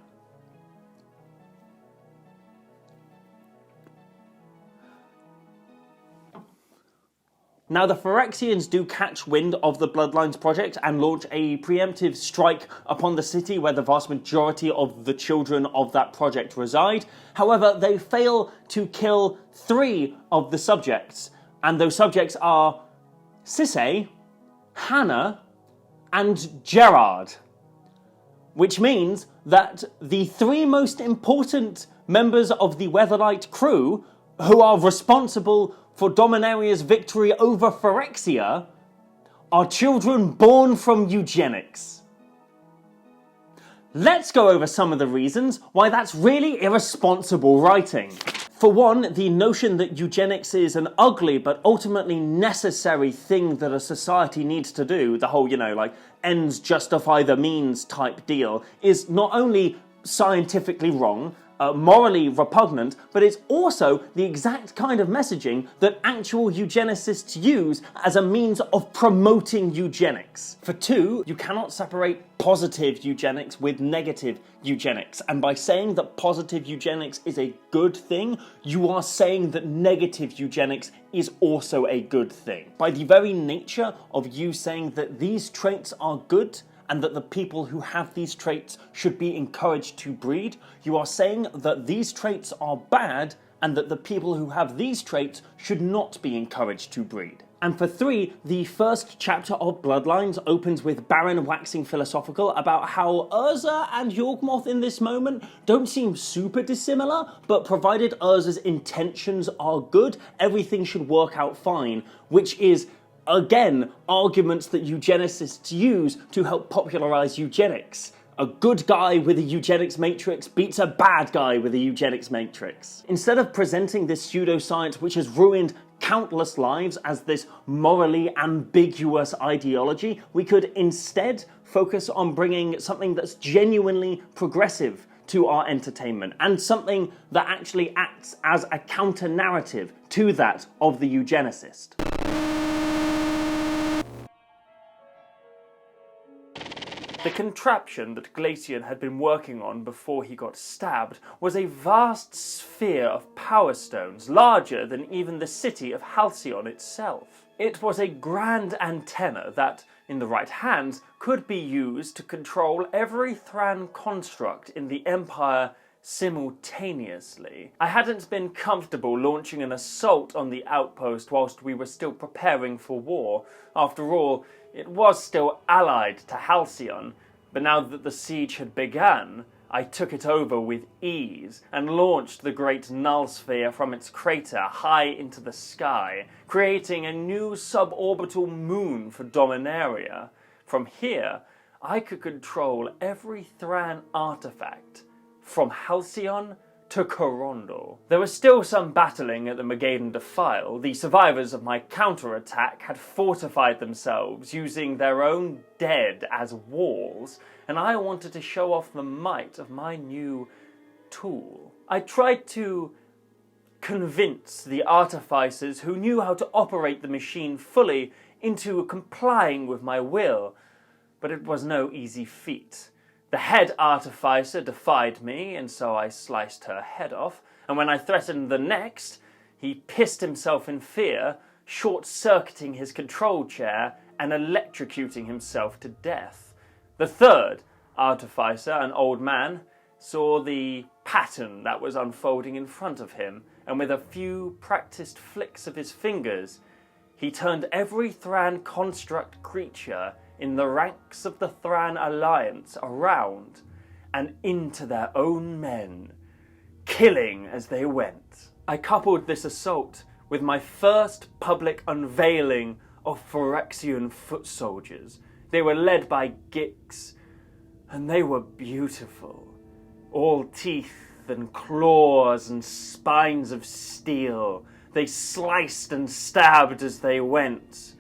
Now, the Phyrexians do catch wind of the Bloodlines project and launch a preemptive strike upon the city where the vast majority of the children of that project reside. However, they fail to kill 3 of the subjects, and those subjects are Sisay, Hannah, and Gerard. Which means that the 3 most important members of the Weatherlight crew, who are responsible for Dominaria's victory over Phyrexia, are children born from eugenics. Let's go over some of the reasons why that's really irresponsible writing. For one, the notion that eugenics is an ugly but ultimately necessary thing that a society needs to do, the whole, like, ends justify the means type deal, is not only scientifically wrong, morally repugnant, but it's also the exact kind of messaging that actual eugenicists use as a means of promoting eugenics. For 2, you cannot separate positive eugenics with negative eugenics, and by saying that positive eugenics is a good thing, you are saying that negative eugenics is also a good thing. By the very nature of you saying that these traits are good, and that the people who have these traits should be encouraged to breed, you are saying that these traits are bad and that the people who have these traits should not be encouraged to breed. And for 3, the first chapter of Bloodlines opens with Baron waxing philosophical about how Urza and Yawgmoth in this moment don't seem super dissimilar, but provided Urza's intentions are good, everything should work out fine, which is again, arguments that eugenicists use to help popularize eugenics. A good guy with a eugenics matrix beats a bad guy with a eugenics matrix. Instead of presenting this pseudoscience which has ruined countless lives as this morally ambiguous ideology, we could instead focus on bringing something that's genuinely progressive to our entertainment, and something that actually acts as a counter-narrative to that of the eugenicist.
The contraption that Glacian had been working on before he got stabbed was a vast sphere of power stones, larger than even the city of HALCYON itself. It was a grand antenna that, in the right hands, could be used to control every Thran construct in the Empire simultaneously. I hadn't been comfortable launching an assault on the outpost whilst we were still preparing for war. After all, it was still allied to HALCYON, but now that the siege had begun, I took it over with ease and launched the great null sphere from its crater high into the sky, creating a new suborbital moon for Dominaria. From here, I could control every Thran artifact, from HALCYON to Corondor. There was still some battling at the Magadan Defile. The survivors of my counterattack had fortified themselves using their own dead as walls, and I wanted to show off the might of my new tool. I tried to convince the artificers who knew how to operate the machine fully into complying with my will, but it was no easy feat. The head artificer defied me, and so I sliced her head off, and when I threatened the next, he pissed himself in fear, short-circuiting his control chair and electrocuting himself to death. The third artificer, an old man, saw the pattern that was unfolding in front of him, and with a few practiced flicks of his fingers, he turned every Thran construct creature in the ranks of the Thran Alliance around and into their own men, killing as they went. I coupled this assault with my first public unveiling of Phyrexian foot soldiers. They were led by Gix, and they were beautiful, all teeth and claws and spines of steel. They sliced and stabbed as they went,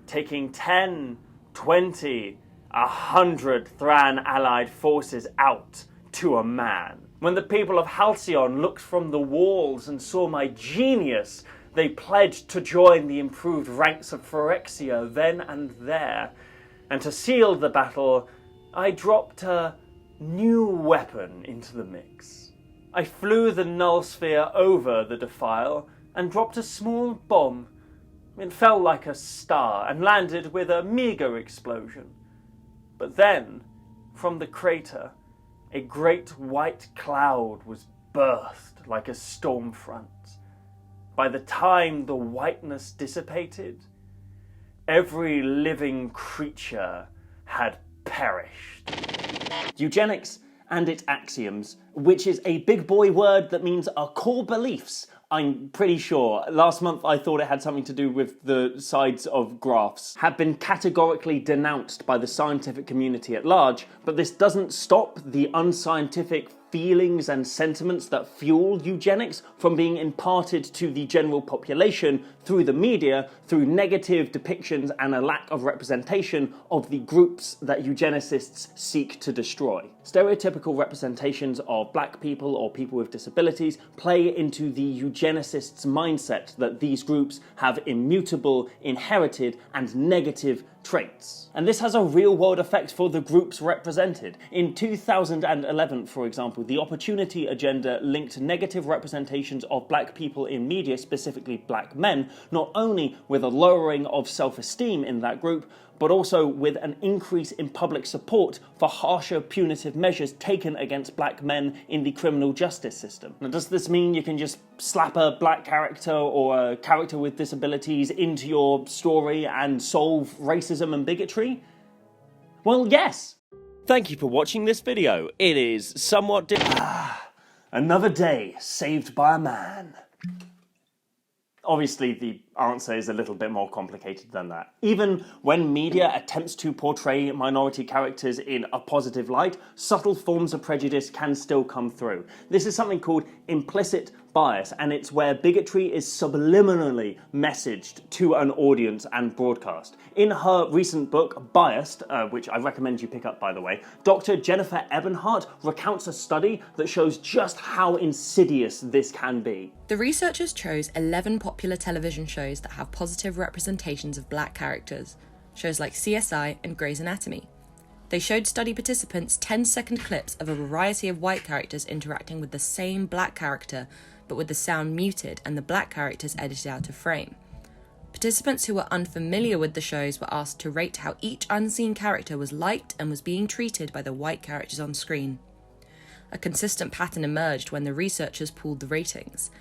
taking 10, 20, 100 Thran allied forces out to a man. When the people of HALCYON looked from the walls and saw my genius, they pledged to join the improved ranks of Phyrexia then and there. And to seal the battle, I dropped a new weapon into the mix. I flew the null sphere over the defile and dropped a small bomb. It fell like a star and landed with a meager explosion. But then, from the crater, a great white cloud was birthed like a storm front. By the time the whiteness dissipated, every living creature had perished.
Eugenics and its axioms, which is a big boy word that means our core beliefs. I'm pretty sure. Last month I thought it had something to do with the sides of graphs. Have been categorically denounced by the scientific community at large, but this doesn't stop the unscientific feelings and sentiments that fuel eugenics from being imparted to the general population through the media, through negative depictions and a lack of representation of the groups that eugenicists seek to destroy. Stereotypical representations of black people or people with disabilities play into the eugenicists' mindset that these groups have immutable, inherited and negative traits. And this has a real-world effect for the groups represented. In 2011, for example, the Opportunity Agenda linked negative representations of black people in media, specifically black men, not only with a lowering of self-esteem in that group, but also with an increase in public support for harsher punitive measures taken against black men in the criminal justice system. Now, does this mean you can just slap a black character or a character with disabilities into your story and solve racism and bigotry? Well, yes.
Thank you for watching this video. It is somewhat
Another day saved by a man. Obviously, the answer is a little bit more complicated than that. Even when media attempts to portray minority characters in a positive light, subtle forms of prejudice can still come through. This is something called implicit bias, and it's where bigotry is subliminally messaged to an audience and broadcast. In her recent book, Biased, which I recommend you pick up by the way, Dr. Jennifer Eberhardt recounts a study that shows just how insidious this can be.
The researchers chose 11 popular television shows that have positive representations of black characters, shows like CSI and Grey's Anatomy. They showed study participants 10-second clips of a variety of white characters interacting with the same black character, but with the sound muted and the black characters edited out of frame. Participants who were unfamiliar with the shows were asked to rate how each unseen character was liked and was being treated by the white characters on screen. A consistent pattern emerged when the researchers pooled the ratings.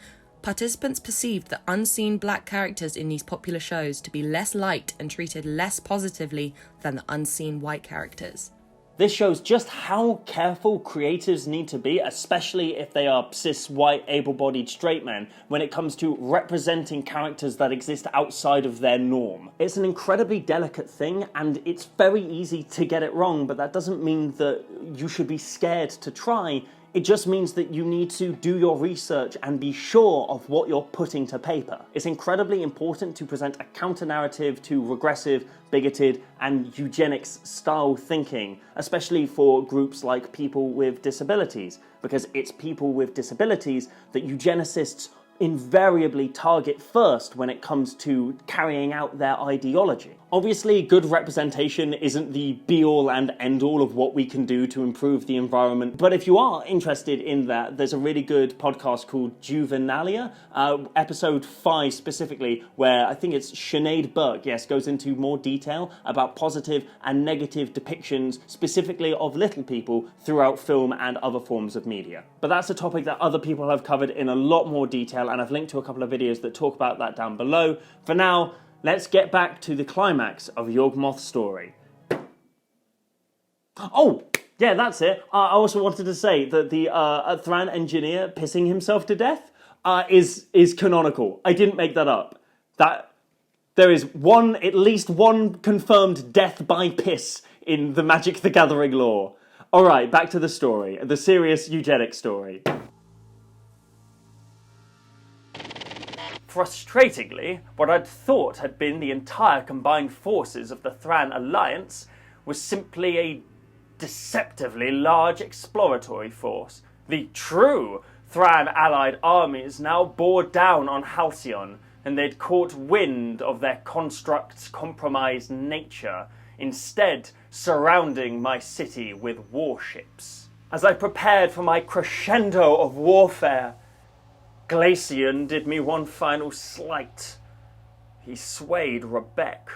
Participants perceived the unseen black characters in these popular shows to be less liked and treated less positively than the unseen white characters.
This shows just how careful creatives need to be, especially if they are cis, white, able-bodied straight men, when it comes to representing characters that exist outside of their norm. It's an incredibly delicate thing, and it's very easy to get it wrong, but that doesn't mean that you should be scared to try. It just means that you need to do your research and be sure of what you're putting to paper. It's incredibly important to present a counter-narrative to regressive, bigoted, and eugenics-style thinking, especially for groups like people with disabilities, because it's people with disabilities that eugenicists invariably target first when it comes to carrying out their ideology. Obviously, good representation isn't the be-all and end-all of what we can do to improve the environment, but if you are interested in that, there's a really good podcast called Juvenalia, episode 5 specifically, where I think it's Sinead Burke, goes into more detail about positive and negative depictions, specifically of little people, throughout film and other forms of media. But that's a topic that other people have covered in a lot more detail, and I've linked to a couple of videos that talk about that down below. For now, let's get back to the climax of Yawgmoth's story. Oh, yeah, that's it. I also wanted to say that the Thran engineer pissing himself to death is canonical. I didn't make that up. There is at least one confirmed death by piss in the Magic the Gathering lore. All right, back to the story, the serious eugenics story.
Frustratingly, what I'd thought had been the entire combined forces of the Thran Alliance was simply a deceptively large exploratory force. The true Thran allied armies now bore down on HALCYON, and they'd caught wind of their construct's compromised nature, instead surrounding my city with warships. As I prepared for my crescendo of warfare, Glacian did me one final slight. He swayed Rebecca,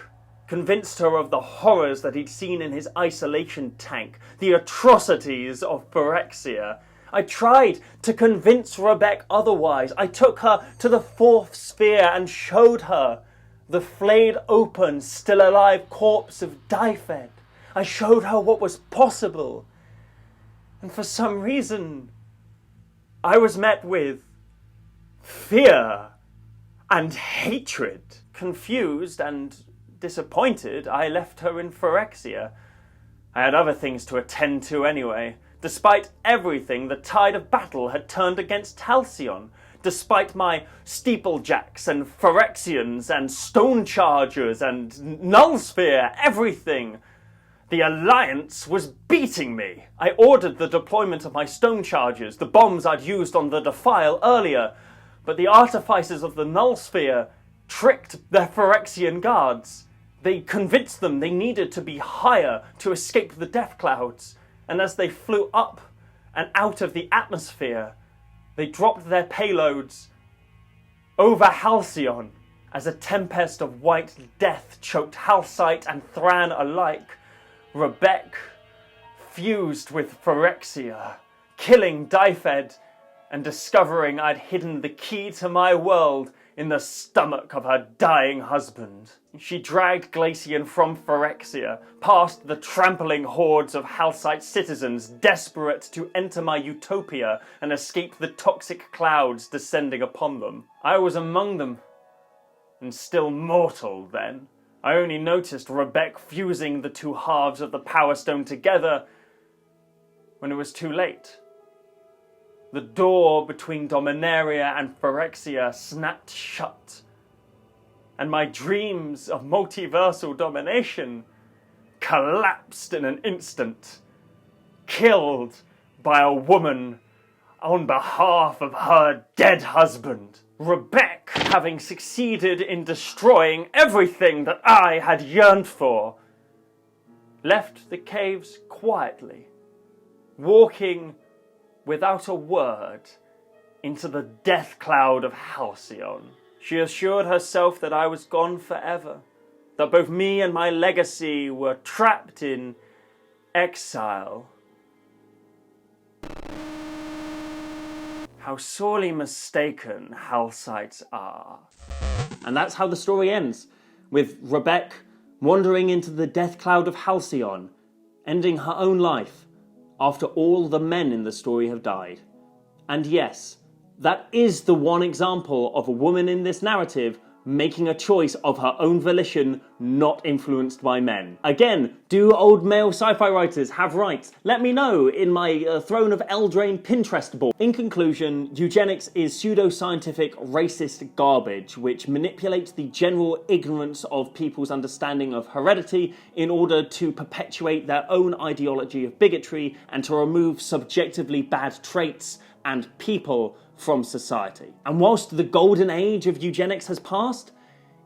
convinced her of the horrors that he'd seen in his isolation tank, the atrocities of Phyrexia. I tried to convince Rebecca otherwise. I took her to the fourth sphere and showed her the flayed open, still alive corpse of Dyfed. I showed her what was possible. And for some reason, I was met with fear and hatred. Confused and disappointed, I left her in Phyrexia. I had other things to attend to anyway. Despite everything, the tide of battle had turned against HALCYON. Despite my steeplejacks and Phyrexians and stone chargers and nullsphere, everything, the Alliance was beating me. I ordered the deployment of my stone chargers, the bombs I'd used on the Defile earlier, but the artificers of the nullsphere tricked their Phyrexian guards. They convinced them they needed to be higher to escape the death clouds, and as they flew up and out of the atmosphere, they dropped their payloads over HALCYON as a tempest of white death choked Halcite and Thran alike. Rebecca fused with Phyrexia, killing Dyfed and discovering I'd hidden the key to my world in the stomach of her dying husband. She dragged Glacian from Phyrexia, past the trampling hordes of Halcite citizens desperate to enter my utopia and escape the toxic clouds descending upon them. I was among them, and still mortal then. I only noticed Rebecca fusing the two halves of the Power Stone together when it was too late. The door between Dominaria and Phyrexia snapped shut, and my dreams of multiversal domination collapsed in an instant, killed by a woman on behalf of her dead husband. Rebecca, having succeeded in destroying everything that I had yearned for, left the caves quietly, walking without a word into the death cloud of HALCYON. She assured herself that I was gone forever, that both me and my legacy were trapped in exile. How sorely mistaken Halcytes are.
And that's how the story ends, with Rebecca wandering into the death cloud of HALCYON, ending her own life after all the men in the story have died. And yes, that is the one example of a woman in this narrative making a choice of her own volition, not influenced by men. Again, do old male sci-fi writers have rights? Let me know in my Throne of Eldraine Pinterest board. In conclusion, eugenics is pseudo-scientific racist garbage which manipulates the general ignorance of people's understanding of heredity in order to perpetuate their own ideology of bigotry and to remove subjectively bad traits and people from society. And whilst the golden age of eugenics has passed,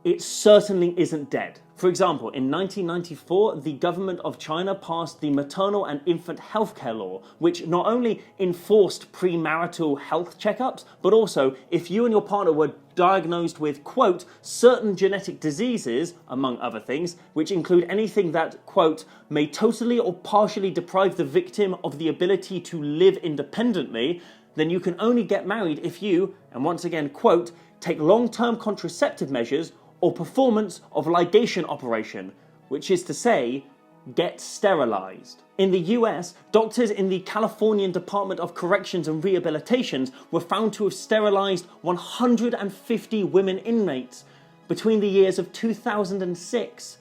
it certainly isn't dead. For example, in 1994, the government of China passed the Maternal and Infant Healthcare Law, which not only enforced premarital health checkups, but also if you and your partner were diagnosed with, quote, certain genetic diseases, among other things, which include anything that, quote, may totally or partially deprive the victim of the ability to live independently, then you can only get married if you, and once again, quote, take long-term contraceptive measures or performance of ligation operation, which is to say, get sterilized. In the US, doctors in the Californian Department of Corrections and Rehabilitations were found to have sterilized 150 women inmates between the years of 2006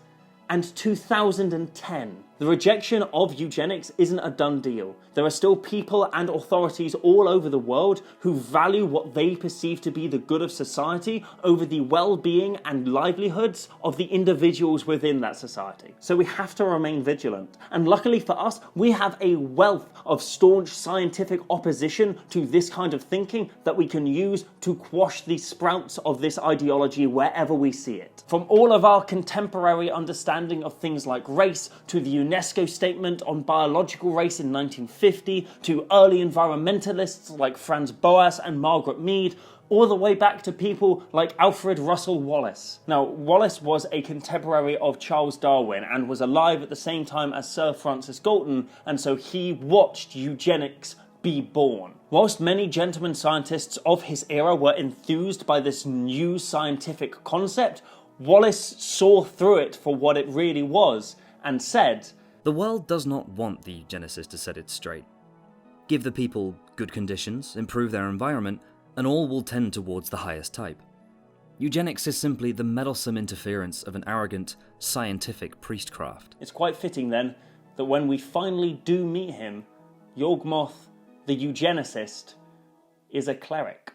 and 2010. The rejection of eugenics isn't a done deal. There are still people and authorities all over the world who value what they perceive to be the good of society over the well-being and livelihoods of the individuals within that society. So we have to remain vigilant. And luckily for us, we have a wealth of staunch scientific opposition to this kind of thinking that we can use to quash the sprouts of this ideology wherever we see it. From all of our contemporary understanding of things like race to the UNESCO statement on biological race in 1950 to early environmentalists like Franz Boas and Margaret Mead, all the way back to people like Alfred Russel Wallace. Now, Wallace was a contemporary of Charles Darwin and was alive at the same time as Sir Francis Galton, and so he watched eugenics be born. Whilst many gentlemen scientists of his era were enthused by this new scientific concept, Wallace saw through it for what it really was and said,
"The world does not want the eugenicists to set it straight. Give the people good conditions, improve their environment, and all will tend towards the highest type. Eugenics is simply the meddlesome interference of an arrogant, scientific priestcraft."
It's quite fitting then that when we finally do meet him, Yawgmoth, the eugenicist, is a cleric.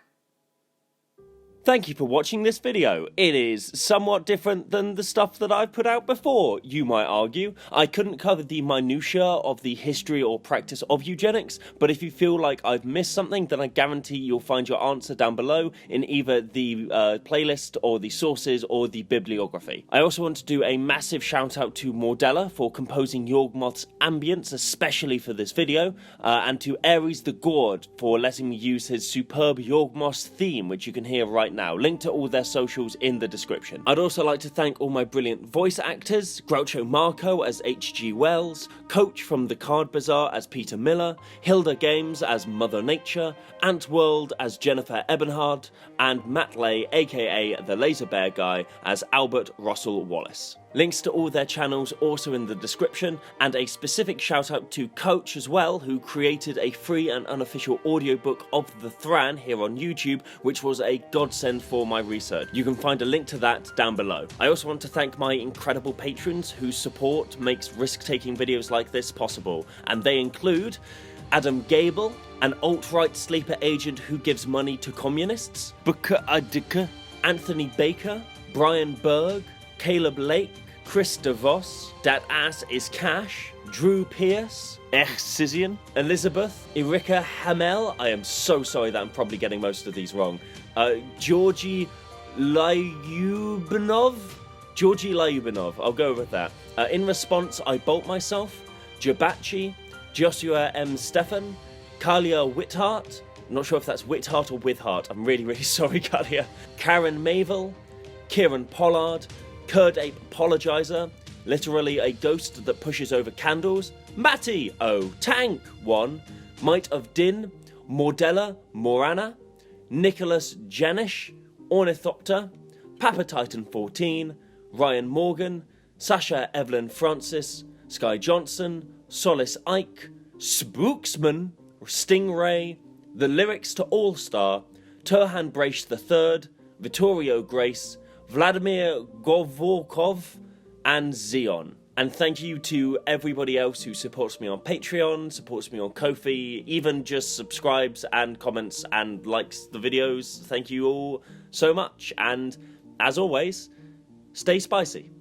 Thank you for watching this video. It is somewhat different than the stuff that I've put out before, you might argue. I couldn't cover the minutiae of the history or practice of eugenics, but if you feel like I've missed something, then I guarantee you'll find your answer down below in either the playlist or the sources or the bibliography. I also want to do a massive shout out to Mordela for composing Yawgmoth's ambience, especially for this video, and to Ares the Gawd for letting me use his superb Yawgmoth theme, which you can hear right now. Link to all their socials in the description. I'd also like to thank all my brilliant voice actors, Groucho Marco as H.G. Wells, Coach from the Card Bazaar as Peter Miller, HildeGames as Mother Nature, Antworld as Jennifer Eberhardt, and MacLeod aka the Laser Bear Guy as Albert Russel Wallace. Links to all their channels also in the description, and a specific shout out to Coach as well, who created a free and unofficial audiobook of The Thran here on YouTube, which was a godsend for my research. You can find a link to that down below. I also want to thank my incredible patrons whose support makes risk-taking videos like this possible, and they include Adam Gable, an alt-right sleeper agent who gives money to communists, Booker Adika, Anthony Baker, Brian Berg, Caleb Lake, Chris DeVos, Dat Ass is Cash, Drew Pierce, Excision, Elizabeth, Erika Hamel, I am so sorry that I'm probably getting most of these wrong, Georgie Lyubinov, I'll go with that. In response, I Bolt Myself, Jabachi, Joshua M. Stefan, Kalia Withart, I'm not sure if that's Withart or Withart, I'm really sorry Kalia, Karen Mayville, Kieran Pollard, Kurd Ape Apologizer, literally a ghost that pushes over candles, Matty O, Tank 1, Might of Din, Mordela Morana, Nicholas Janish, Ornithopter, Papa Titan 14, Ryan Morgan, Sasha Evelyn Francis, Sky Johnson, Solace Ike, Spooksman, Stingray, The Lyrics to All Star, Turhan Brace III, Vittorio Grace, Vladimir Govorkov, and Xeon. And thank you to everybody else who supports me on Patreon, supports me on Ko-fi, even just subscribes and comments and likes the videos. Thank you all so much, and as always, stay spicy.